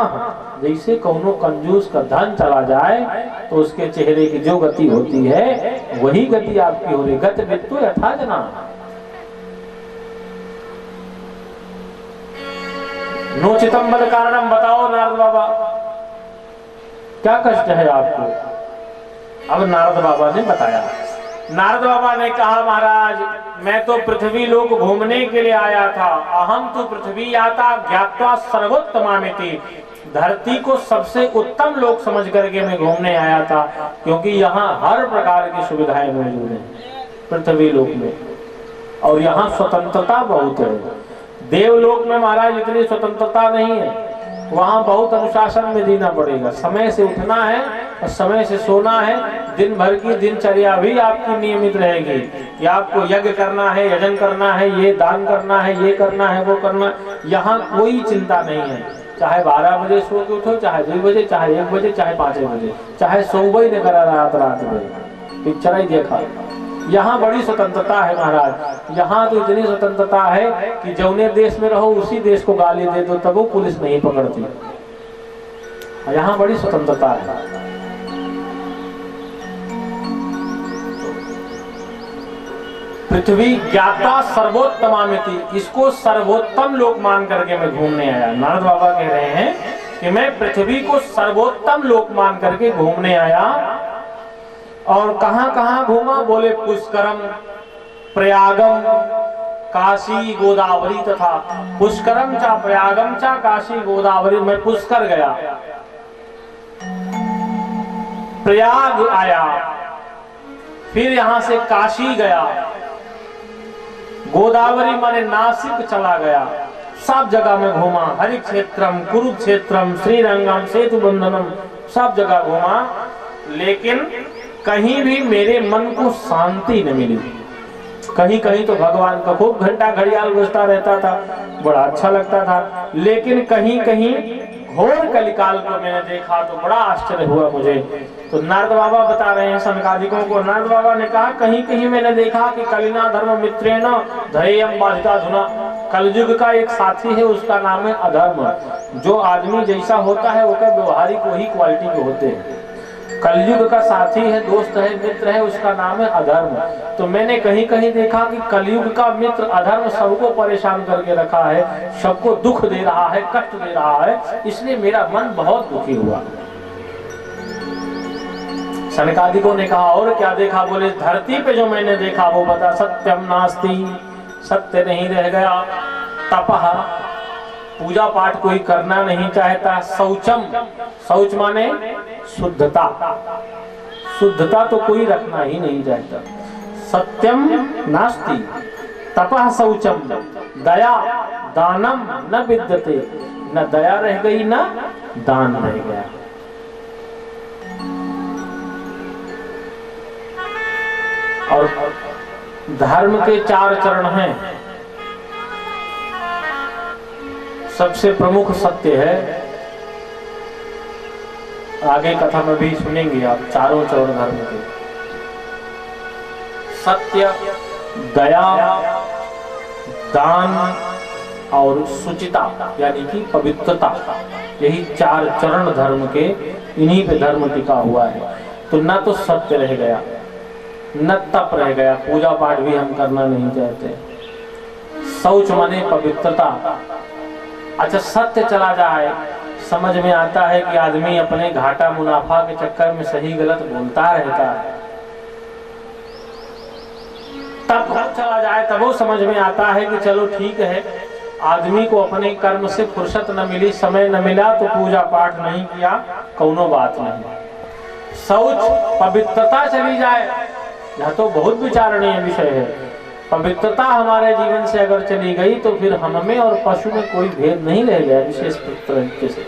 जैसे कौनो कंजूस का धन चला जाए तो उसके चेहरे की जो गति होती है वही गति आपकी हो रही। गत वित्तो यथा जना। नोचितम बद कारणम, बताओ नारद बाबा क्या कष्ट है आपको? अब नारद बाबा ने बताया। नारद बाबा ने कहा, महाराज मैं तो पृथ्वी लोक घूमने के लिए आया था। अहम तो पृथ्वी आता ज्ञात्वा सर्वोत्तमामिति, धरती को सबसे उत्तम लोक समझ करके मैं घूमने आया था, क्योंकि यहाँ हर प्रकार की सुविधाएं मौजूद हैं पृथ्वी लोक में, और यहाँ स्वतंत्रता बहुत है। देवलोक में महाराज इतनी स्वतंत्रता नहीं है, वहां बहुत अनुशासन में जीना पड़ेगा। समय से उठना है और समय से सोना है, दिन भर की दिनचर्या भी आपकी नियमित रहेगी कि आपको यज्ञ करना है, यजन करना है, ये दान करना है, ये करना है, वो करना। यहाँ कोई चिंता नहीं है, चाहे 12 बजे सो के उठो, चाहे 2 बजे, चाहे 1 बजे, चाहे 5 बजे, चाहे सुबह ही न करा रात में पिक्चर ही देखा। यहाँ बड़ी स्वतंत्रता है महाराज। यहाँ तो इतनी स्वतंत्रता है कि जौने देश में रहो उसी देश को गाली दे दो तब वो पुलिस नहीं पकड़ती। यहाँ बड़ी स्वतंत्रता है। पृथ्वी ज्ञाता सर्वोत्तमामिति, इसको सर्वोत्तम लोक मान करके मैं घूमने आया। नारद बाबा कह रहे हैं कि मैं पृथ्वी को सर्वोत्तम लोक मान करके घूमने आया। और कहां कहां घूमा? बोले पुष्करम, प्रयागम, काशी, गोदावरी तथा। पुष्करम चा प्रयागम चा काशी गोदावरी। मैं पुष्कर गया, प्रयाग आया, फिर यहां से काशी गया, गोदावरी माने नासिक चला गया। सब जगह में घूमा, हरिक्षेत्रम, कुरुक्षेत्रम, श्रीरंगम, सेतु बंधनम, सब जगह घूमा, लेकिन कहीं भी मेरे मन को शांति न मिली। कहीं कहीं तो भगवान का खूब घंटा घड़ियाल बजता रहता था, बड़ा अच्छा लगता था, लेकिन कहीं कहीं घोर कलिकाल को मैंने देखा तो बड़ा आश्चर्य हुआ मुझे। तो नारद बाबा बता रहे हैं सनकादिकों को। नारद बाबा ने कहा, कहीं कहीं मैंने देखा कि कलिना धर्म मित्रेण धैर्यम बाधिता धुना। कलयुग का एक साथी है, उसका नाम है अधर्म। जो आदमी जैसा होता है वो व्यवहारिक वही क्वालिटी के होते हैं। कलयुग का साथी है, दोस्त है, मित्र है, उसका नाम है अधर्म। तो मैंने कहीं कहीं देखा कि कलयुग का मित्र अधर्म सबको परेशान करके रखा है, सबको दुख दे रहा है, कष्ट दे रहा है, इसलिए मेरा मन बहुत दुखी हुआ। सनकादिकों ने कहा, और क्या देखा? बोले धरती पे जो मैंने देखा वो बता। सत्यम नास्ति, सत्य नहीं रह गया। तपः, पूजा पाठ कोई करना नहीं चाहता। शौचम, शौच माने शुद्धता, शुद्धता तो कोई रखना ही नहीं चाहता। सत्यम नास्ति, तपः शौचम, दया दानम न विद्यते। न दया रह गई न दान रह गया। और धर्म के 4 चरण हैं। सबसे प्रमुख सत्य है, आगे कथा में भी सुनेंगे आप, चारों चरण धर्म के। सत्य, दया, दान और सुचिता यानी कि पवित्रता, यही 4 चरण धर्म के, इन्हीं पे धर्म टिका हुआ है। तो न तो सत्य रह गया, न तप रह गया, पूजा पाठ भी हम करना नहीं चाहते। शौच माने पवित्रता। अच्छा, सत्य चला जाए, समझ में आता है कि आदमी अपने घाटा मुनाफा के चक्कर में सही गलत बोलता रहता है। तब चला जाए तब वो समझ में आता है कि चलो ठीक है, आदमी को अपने कर्म से फुर्सत न मिली, समय न मिला तो पूजा पाठ नहीं किया, कौनो बात नहीं। शौच, पवित्रता चली जाए, यह तो बहुत विचारणीय विषय है। पवित्रता हमारे जीवन से अगर चली गई तो फिर हमें और पशु में कोई भेद नहीं रह गया विशेष तरीके से।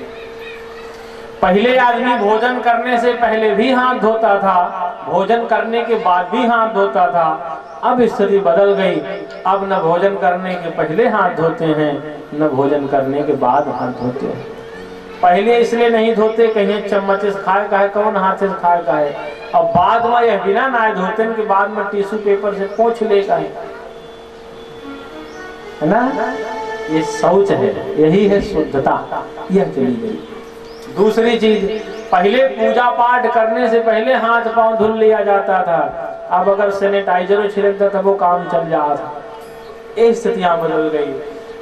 पहले आदमी भोजन करने से पहले भी हाथ धोता था, भोजन करने के बाद भी हाथ धोता था। अब स्थिति बदल गई, अब न भोजन करने के पहले हाथ धोते हैं, न भोजन करने के बाद हाथ धोते हैं। पहले इसलिए नहीं धोते, कहीं चम्मच से खाए का है, कौन हाथ से खाए का है। और बाद में यह बिना नहाए धोते के बाद में टिश्यू पेपर से पोंछ लेगा, है ना। ये शौच है, यही है शुद्धता, यह चली गई। दूसरी चीज, पहले पूजा पाठ करने से पहले हाथ पांव धुल लिया जाता था, अब अगर सैनिटाइजर छिड़कता था वो काम चल जाता था। ये स्थितियां बदल गई।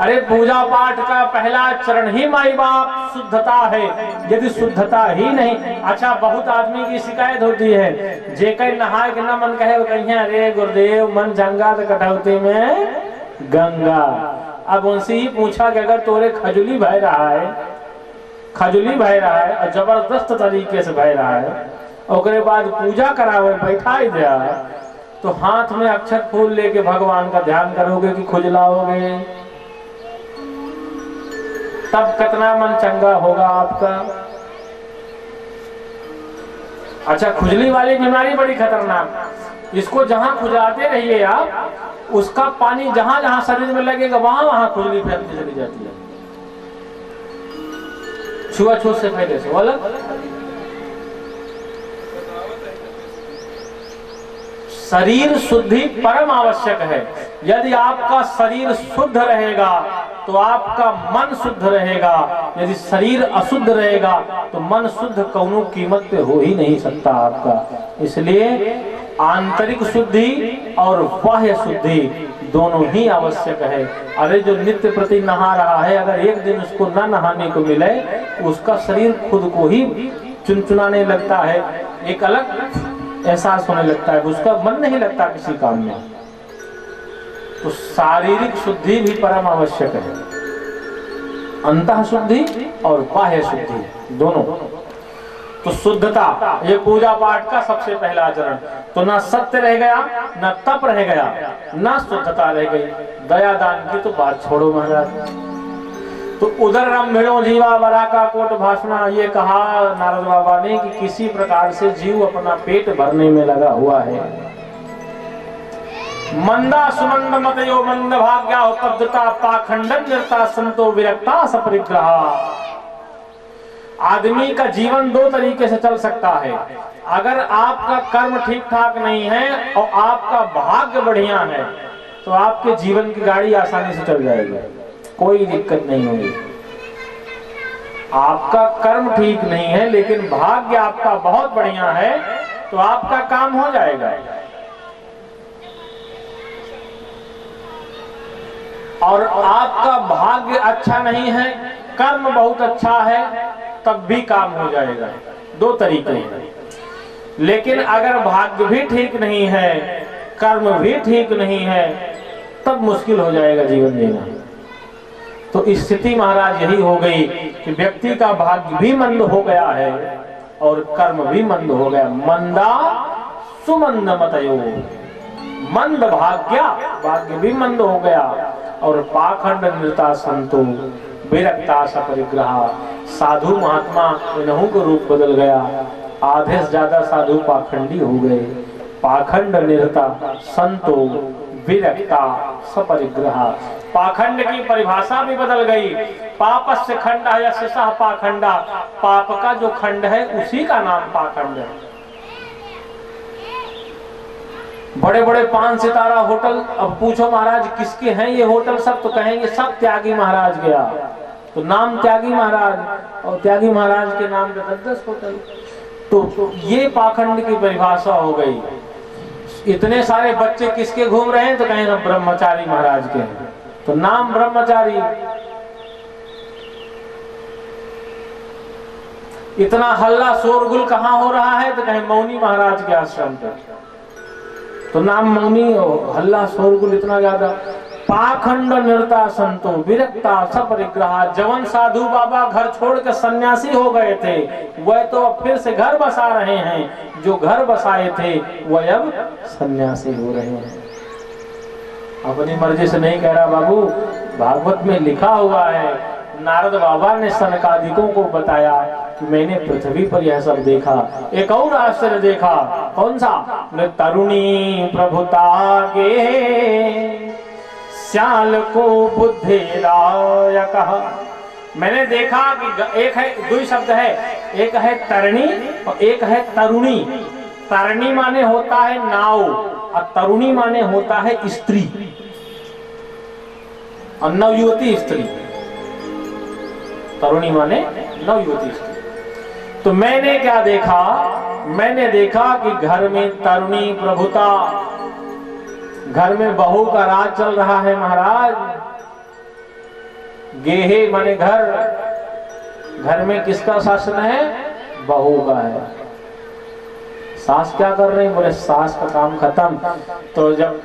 अरे पूजा पाठ का पहला चरण ही माई बाप शुद्धता है, यदि शुद्धता ही नहीं। अच्छा, बहुत आदमी की शिकायत होती है, जेकर नहाए के न मन कहे कहीं, अरे गुरुदेव मन जंगा तो कटौती में गंगा। अब उनसे ही पूछा कि अगर तोरे खजुली बह रहा है, खजुली बह रहा है और जबरदस्त तरीके से बह रहा है, और बाद पूजा करावे बैठा ही दिया, तो हाथ में अक्षत फूल लेके भगवान का ध्यान करोगे कि खुजलाओगे? तब कितना मन चंगा होगा आपका। अच्छा, खुजली वाली बीमारी बड़ी खतरनाक, इसको जहां खुजलाते रहिए आप, उसका पानी जहां जहां शरीर में लगेगा वहां वहां खुजली फैलती चली जाती है, छुआछूत से पहले से। बोला शरीर शुद्धि परम आवश्यक है। यदि आपका शरीर शुद्ध रहेगा तो आपका मन शुद्ध रहेगा, यदि शरीर अशुद्ध रहेगा तो मन शुद्ध कौनो कीमत पे हो ही नहीं सकता आपका। इसलिए आंतरिक शुद्धि और बाह्य शुद्धि दोनों ही आवश्यक है। अरे जो नित्य प्रति नहा रहा है, अगर एक दिन उसको न नहाने को मिले, उसका शरीर खुद को ही चुनचुनाने लगता है, एक अलग एहसास होने लगता है, उसका मन नहीं लगता किसी काम में। तो शारीरिक शुद्धि भी परम आवश्यक है, अंतः शुद्धि और बाह्य शुद्धि दोनों। तो शुद्धता, ये पूजा पाठ का सबसे पहला चरण। तो ना सत्य रह गया, ना तप रह गया, ना शुद्धता रह गई। दया दान की तो बात छोड़ो महाराज। तो उधर रंभिणो जीवा वरा का कोट भाषणा, ये कहा नारद बाबा ने कि किसी प्रकार से जीव अपना पेट भरने में लगा हुआ है। मंदा सुमंद मतयो मंद भाग्या उपद्रता पाखंडन निर्ता संतो विरक्ता सपरिग्रहा। आदमी का जीवन दो तरीके से चल सकता है। अगर आपका कर्म ठीक ठाक नहीं है और आपका भाग्य बढ़िया है तो आपके जीवन की गाड़ी आसानी से चल जाएगी, कोई दिक्कत नहीं होगी। आपका कर्म ठीक नहीं है लेकिन भाग्य आपका बहुत बढ़िया है तो आपका काम हो जाएगा। और आपका भाग्य अच्छा नहीं है, कर्म बहुत अच्छा है, तब भी काम हो जाएगा। दो तरीके हैं। लेकिन अगर भाग्य भी ठीक नहीं है, कर्म भी ठीक नहीं है, तब मुश्किल हो जाएगा जीवन जीना। तो स्थिति महाराज यही हो गई कि व्यक्ति का भाग्य भी मंद हो गया है और कर्म भी मंद हो गया। मंदा सुमंद मतयो, मंद भाग्या, भाग्य भी मंद हो गया। और पाखंड नृता संतो विरक्ता सपरिग्रहा, साधु महात्मा इन्हों का रूप बदल गया। आधे से ज्यादा साधु पाखंडी हो गए। पाखंड निरता संतो विरक्ता सपरिग्रहा, पाखंड की परिभाषा भी बदल गई। पापस्य खंड यस्य सः पाखंडा, पाप का जो खंड है उसी का नाम पाखंड है। बड़े बड़े 5 सितारा होटल, अब पूछो महाराज किसके हैं ये होटल, सब तो कहेंगे सब त्यागी महाराज गया, तो नाम त्यागी महाराज, और त्यागी महाराज के नाम पे 10 होटल। तो ये पाखंड की परिभाषा हो गई। इतने सारे बच्चे किसके घूम रहे हैं, तो कहेंगे ब्रह्मचारी महाराज के हैं, तो नाम ब्रह्मचारी। इतना हल्ला शोरगुल कहाँ हो रहा है, तो कहें मौनी महाराज के आश्रम पे, तो नाम मौनी। हल्ला शोरगुल इतना ज्यादा। पाखंड निरता संतो विरक्ता सपरिग्रहा, जवन साधु बाबा घर छोड़ के सन्यासी हो गए थे वह तो अब फिर से घर बसा रहे हैं, जो घर बसाए थे वह अब सन्यासी हो रहे हैं। अपनी मर्जी से नहीं कह रहा बाबू, भागवत में लिखा हुआ है। नारद बाबा ने सनकादिकों को बताया कि मैंने पृथ्वी पर यह सब देखा। एक और आश्चर्य देखा, कौन सा? तरुणी प्रभुता के श्याल को बुद्धि राय कहा। मैंने देखा कि एक है, दो शब्द है, एक है तरणी और एक है तरुणी। तरणी माने होता है नाव और तरुणी माने होता है स्त्री और नवयुवती स्त्री। तरुणी माने नवयुवती स्त्री। तो मैंने क्या देखा, मैंने देखा कि घर में तरुणी प्रभुता, घर में बहू का राज चल रहा है महाराज। गेहे माने घर, घर में किसका शासन है? बहू का है। सास क्या कर रही? बोले सास का काम खत्म। तो जब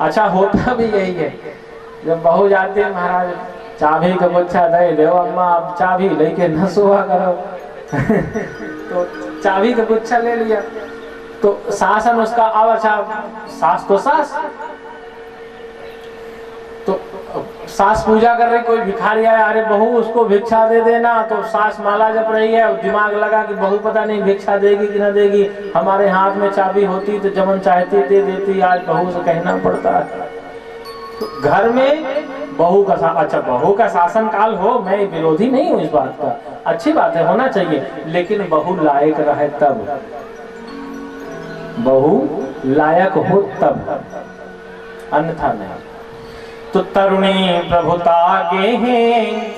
अच्छा होता भी यही है, जब बहू जाती है महाराज चाबी का गुच्छा दे दो अम्मा, अब चाबी लेके न सोआ करो तो चाबी का गुच्छा ले लिया तो शासन उसका। अब अच्छा सास तो सास, तो सास पूजा कर रही, कोई भिखारी आया, अरे बहू उसको भिक्षा दे देना, तो सास माला जप रही है और दिमाग लगा कि बहू पता नहीं भिक्षा देगी कि ना देगी, हमारे हाथ में चाबी होती तो जमन चाहती दे देती, आज बहू से कहना पड़ता है। तो घर में बहू का अच्छा बहू का शासन काल हो, मैं विरोधी नहीं हूँ इस बात का, अच्छी बात है, होना चाहिए, लेकिन बहू लायक रहे तब, बहू लायक हो तब, अन्यथा नहीं। तो तरुणी प्रभुता गे हैं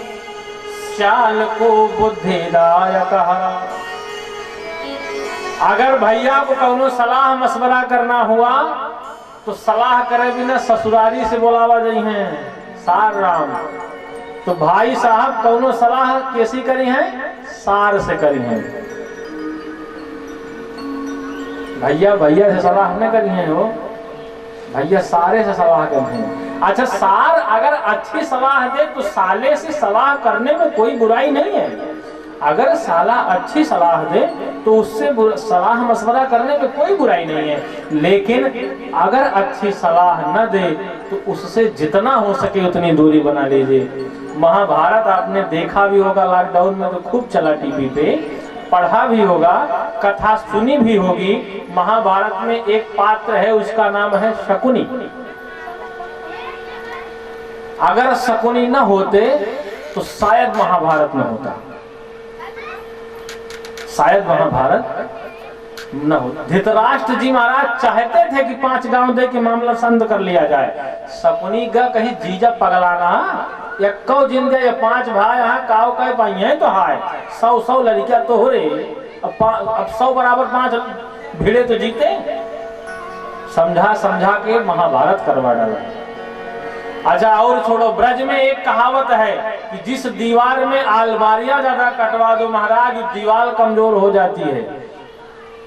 श्याल को बुद्धिदायक। अगर भैया को कौनो सलाह मशवरा करना हुआ तो सलाह करे बिना ससुरारी से बोलावा जाई हैं सार राम। तो भाई साहब कौनो सलाह कैसी करी है? सार से करी है। भैया भैया से सलाह न करी है, वो भैया सारे से सलाह करी है। अच्छा सार अगर अच्छी सलाह दे तो साले से सलाह करने में कोई बुराई नहीं है। अगर साला अच्छी सलाह दे तो उससे सलाह मशवरा करने में कोई बुराई नहीं है, लेकिन अगर अच्छी सलाह न दे तो उससे जितना हो सके उतनी दूरी बना लीजिए। महाभारत आपने देखा भी होगा, लॉकडाउन में तो खूब चला टीवी पे, पढ़ा भी होगा, कथा सुनी भी होगी। महाभारत में एक पात्र है, उसका नाम है शकुनी। अगर शकुनी न होते तो शायद महाभारत न होता, शायद महाभारत न होता। धृतराष्ट्र जी महाराज चाहते थे कि 5 गांव दे के मामला संध कर लिया जाए। शकुनी का कहीं जीजा पगलाना या कौ जिंदे या 5 भाई यहाँ काव कह पाई है तो हाय 100 लड़कियां तो हो रही। अब 100 बराबर 5 भिड़े तो जीते। समझा समझा के महाभारत करवा डाला। अच्छा और छोड़ो, ब्रज में एक कहावत है कि जिस दीवार में अलमारियां ज्यादा कटवा दो महाराज, दीवार कमजोर हो जाती है।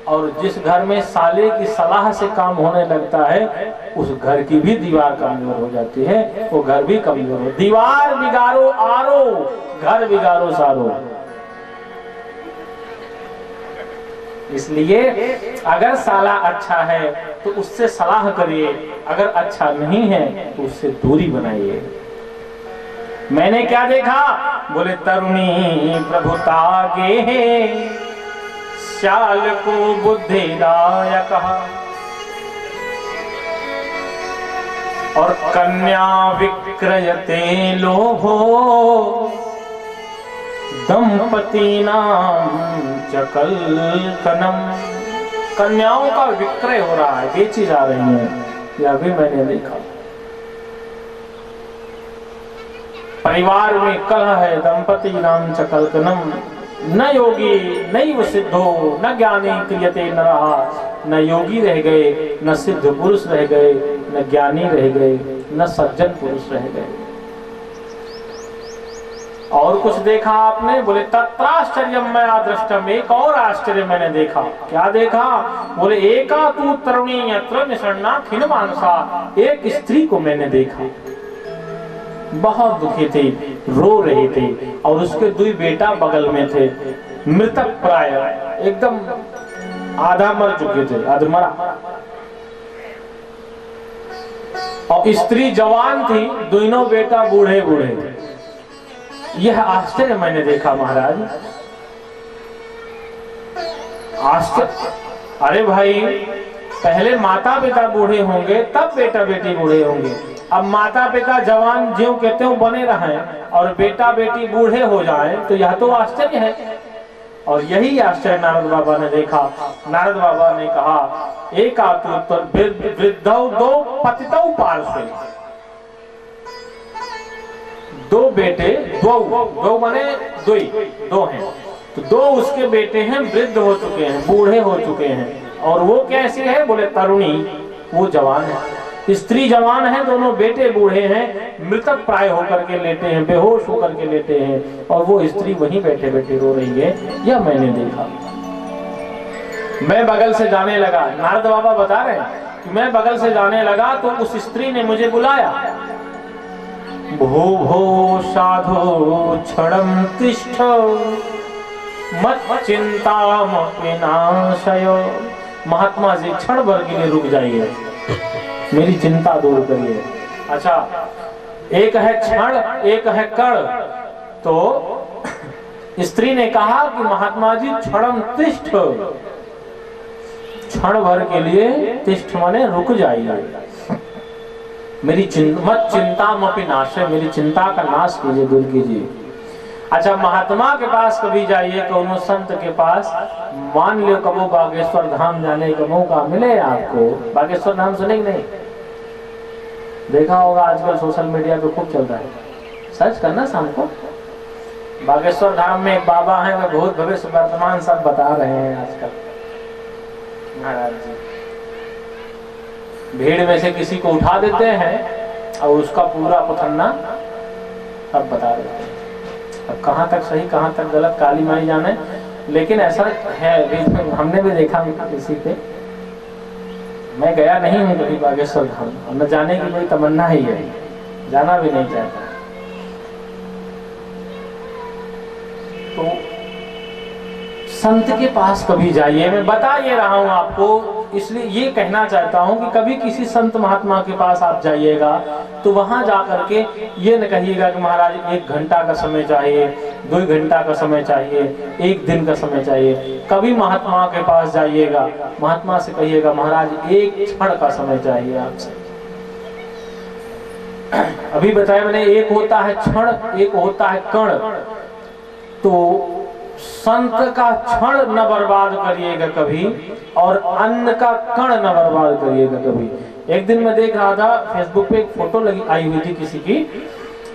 और जिस घर में साले की सलाह से काम होने लगता है उस घर की भी दीवार कमजोर हो जाती है, वो घर भी कमजोर हो। दीवार बिगाड़ो आरो, घर बिगाड़ो सारो। इसलिए अगर साला अच्छा है तो उससे सलाह करिए, अगर अच्छा नहीं है तो उससे दूरी बनाइए। मैंने क्या देखा? बोले तरुणी प्रभुता गे है श्याल को बुद्धिदायक। और कन्या विक्रयते लोभो दंपति नाम चकल कनम। कन्याओं का विक्रय हो रहा है, बेची जा रही है, यह भी मैंने देखा। परिवार में कलह है, दंपति नाम चकल कनम। न योगी नैव सिद्धो न ज्ञानी क्रियते न रहा। न योगी रह गए, न सिद्ध पुरुष रह गए, न ज्ञानी रह गए, न सज्जन पुरुष रह गए। और कुछ देखा आपने? बोले तत्राश्चर्यम मया दृष्टम। एक और आश्चर्य मैंने देखा। क्या देखा? बोले एका तू तरुणी यत्र निषण्णा खिन मानसा। एक स्त्री को मैंने देखा, बहुत दुखी थी, रो रही थी, और उसके 2 बेटा बगल में थे, मृतक प्राय, एकदम आधा मर चुके थे, अधमरा। और स्त्री जवान थी, दोनों बेटा बूढ़े बूढ़े थे। यह आश्चर्य मैंने देखा महाराज, आश्चर्य। अरे भाई, पहले माता पिता बूढ़े होंगे तब बेटा बेटी बूढ़े होंगे। अब माता पिता जवान ज्यों कहते हो बने रहें और बेटा बेटी बूढ़े हो जाएं, तो यह तो आश्चर्य है। और यही आश्चर्य नारद बाबा ने देखा। नारद बाबा ने कहा एक उत्तर वृद्धौ दो पतितौ पार्श्वे, दो बेटे, दो माने दो हैं, तो दो उसके बेटे हैं, वृद्ध हो चुके हैं, बूढ़े हो चुके हैं। और वो कैसे है? बोले तरुणी, वो जवान है, स्त्री जवान है, दोनों बेटे बूढ़े हैं, मृतक प्राय होकर के लेटे हैं, बेहोश होकर के लेटे हैं, और वो स्त्री वहीं बैठे बैठे रो रही है। यह मैंने देखा। मैं बगल से जाने लगा, नारद बाबा बता रहे हैं कि मैं बगल से जाने लगा तो उस स्त्री ने मुझे बुलाया। भो भो साधो क्षणं तिष्ठ मत चिंतामपि नाशय। महात्मा जी क्षण भर के लिए रुक जाइए, मेरी चिंता दूर करिए। अच्छा, एक है क्षण, एक है कण। तो स्त्री ने कहा कि महात्मा जी क्षणम तिष्ठ, क्षण भर के लिए तिष्ठ माने रुक जाइए, मेरी मत चिंतामपि नाशय, मेरी चिंता का नाश कीजिए, दूर कीजिए। अच्छा, महात्मा के पास कभी जाइए, कौनो संत के पास, मान लो कबो बागेश्वर धाम जाने का मौका मिले आपको। बागेश्वर धाम सुने कि नहीं? देखा होगा आजकल सोशल मीडिया पे खूब चल रहा है, सर्च करना शाम को। बागेश्वर धाम में एक बाबा हैं, वे भूत भविष्य वर्तमान सब बता रहे हैं आजकल। महाराज जी भीड़ में से किसी को उठा देते हैं और उसका पूरा पथन्ना सब बता देते हैं। अब कहाँ तक सही कहाँ तक गलत काली माई जाने, लेकिन ऐसा है, हमने भी देखा किसी पे। मैं गया नहीं हूँ कभी बागेश्वर धाम, न जाने की कोई तमन्ना ही है, जाना भी नहीं चाहता। तो संत के पास कभी जाइए, मैं बता ये रहा हूं आपको, इसलिए ये कहना चाहता हूं कि कभी किसी संत महात्मा के पास आप जाइएगा तो वहां जाकर के ये न कहिएगा कि महाराज 1 घंटा का समय चाहिए, 2 घंटा का समय चाहिए, 1 दिन का समय चाहिए। कभी महात्मा के पास जाइएगा, महात्मा से कहिएगा महाराज 1 क्षण का समय चाहिए आपसे। अभी बताया मैंने, एक होता है क्षण, एक होता है कण। तो संत का क्षण न बर्बाद करिएगा कभी, और अन्न का कण न बर्बाद करिएगा कभी। एक दिन मैं देख रहा था फेसबुक पे, एक फोटो लगी आई हुई थी किसी की,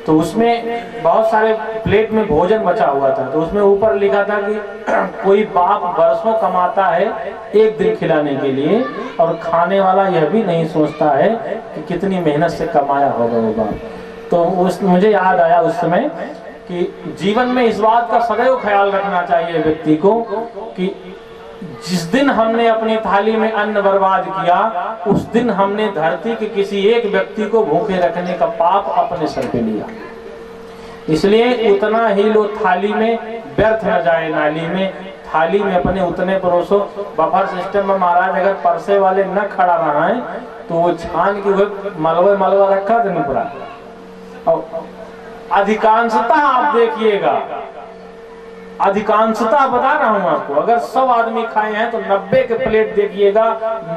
तो उसमें बहुत सारे प्लेट में भोजन बचा हुआ था। तो उसमें ऊपर लिखा था कि कोई बाप बरसों कमाता है 1 दिन खिलाने के लिए, और खाने वाला यह भी नहीं सोचता है कि कितनी मेहनत से कमाया होगा वो बाप। तो मुझे याद आया उस समय कि जीवन में इस बात का सदैव ख्याल रखना चाहिए व्यक्ति को कि जिस दिन हमने अपनी थाली में अन्न बर्बाद किया, उस दिन हमने धरती के किसी एक व्यक्ति को भूखे रखने का पाप अपने सर पे लिया। इसलिए उतना ही लो थाली में, व्यर्थ न जाए नाली में। थाली में अपने उतने परोसो। बफर सिस्टम में महाराज अगर परसे वाले न खड़ा रहा है तो वो छान की मलवा रखा था पूरा। अधिकांशता आप देखिएगा, अधिकांशता बता रहा हूं आपको, अगर 100 आदमी खाए हैं तो 90 के प्लेट देखिएगा,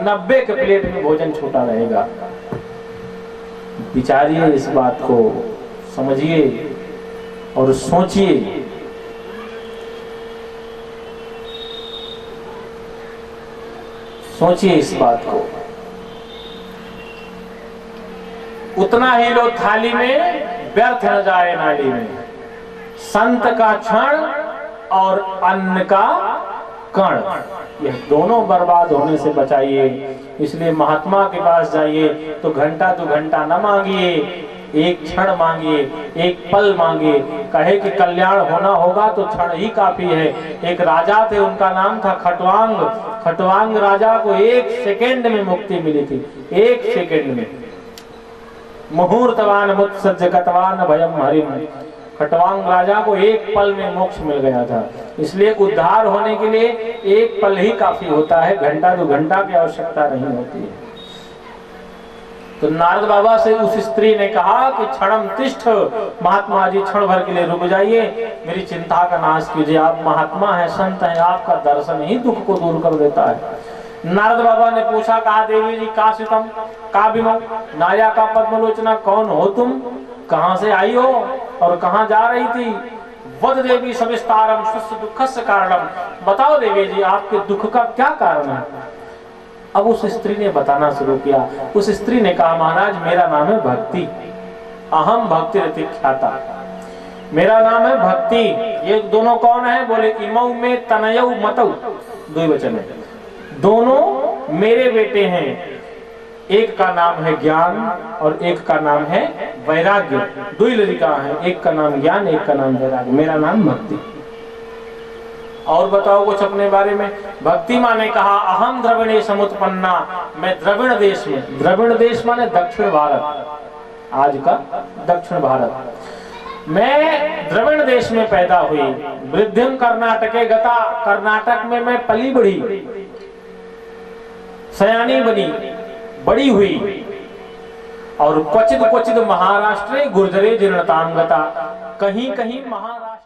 90 के प्लेट में भोजन छूटा रहेगा। विचारिए, इस बात को समझिए और सोचिए। सोचिए इस बात को। उतना ही लो थाली में, व्यर्थ न जाए नाली में। संत का क्षण और अन्न का कण, यह दोनों बर्बाद होने से बचाइए। इसलिए महात्मा के पास जाइए तो घंटा 2 घंटा न मांगिए, 1 क्षण मांगिए, 1 पल मांगिए। कहे कि कल्याण होना होगा तो क्षण ही काफी है। एक राजा थे, उनका नाम था खटवांग। खटवांग राजा को 1 सेकेंड में मुक्ति मिली थी, 1 सेकेंड में। मुहूर्तवान मुत्सज्ज गतवान भयम हरिम। खटवांग राजा को 1 पल में मोक्ष मिल गया था। इसलिए उद्धार होने के लिए 1 पल ही काफी होता है, घंटा 2 घंटा की आवश्यकता नहीं होती है। तो नारद बाबा से उस स्त्री ने कहा कि क्षणम तिष्ठ, महात्मा जी क्षण भर के लिए रुक जाइए, मेरी चिंता का नाश कीजिए। आप महात्मा हैं, संत हैं, आपका दर्शन ही दुख को दूर कर देता है। नारद बाबा ने पूछा, कहा देवी जी का सितम का विमो नाया का पद्मलोचना, कौन हो तुम, कहां से आई हो और कहां जा रही थी? वद देवी सविस्तारम स्वस्य दुखस्य कारणम। बताओ देवी जी आपके दुख का क्या कारण है। अब उस स्त्री ने बताना शुरू किया। उस स्त्री ने कहा महाराज मेरा नाम है भक्ति, अहम भक्ति रति ख्याता, मेरा नाम है भक्ति। ये दोनों कौन है? बोले इमऊ में तनयऊ मतऊ, दो वचन है, दोनों मेरे बेटे हैं। एक का नाम है ज्ञान और एक का नाम है वैराग्य। दो ही लड़का है, एक का नाम ज्ञान, एक का नाम वैराग्य, मेरा नाम भक्ति। और बताओ कुछ अपने बारे में। भक्ति माँ ने कहा अहम द्रविणे समुत्पन्ना, मैं द्रविण देश में, द्रविण देश माने दक्षिण भारत, आज का दक्षिण भारत, मैं द्रविण देश में पैदा हुई। वृद्धिम कर्नाटके गता, कर्नाटक में मैं पली बढ़ी, सयानी बनी, बड़ी हुई। और क्वचित क्वचित महाराष्ट्र गुर्जरे जीर्णतांगता, कहीं कहीं महाराष्ट्र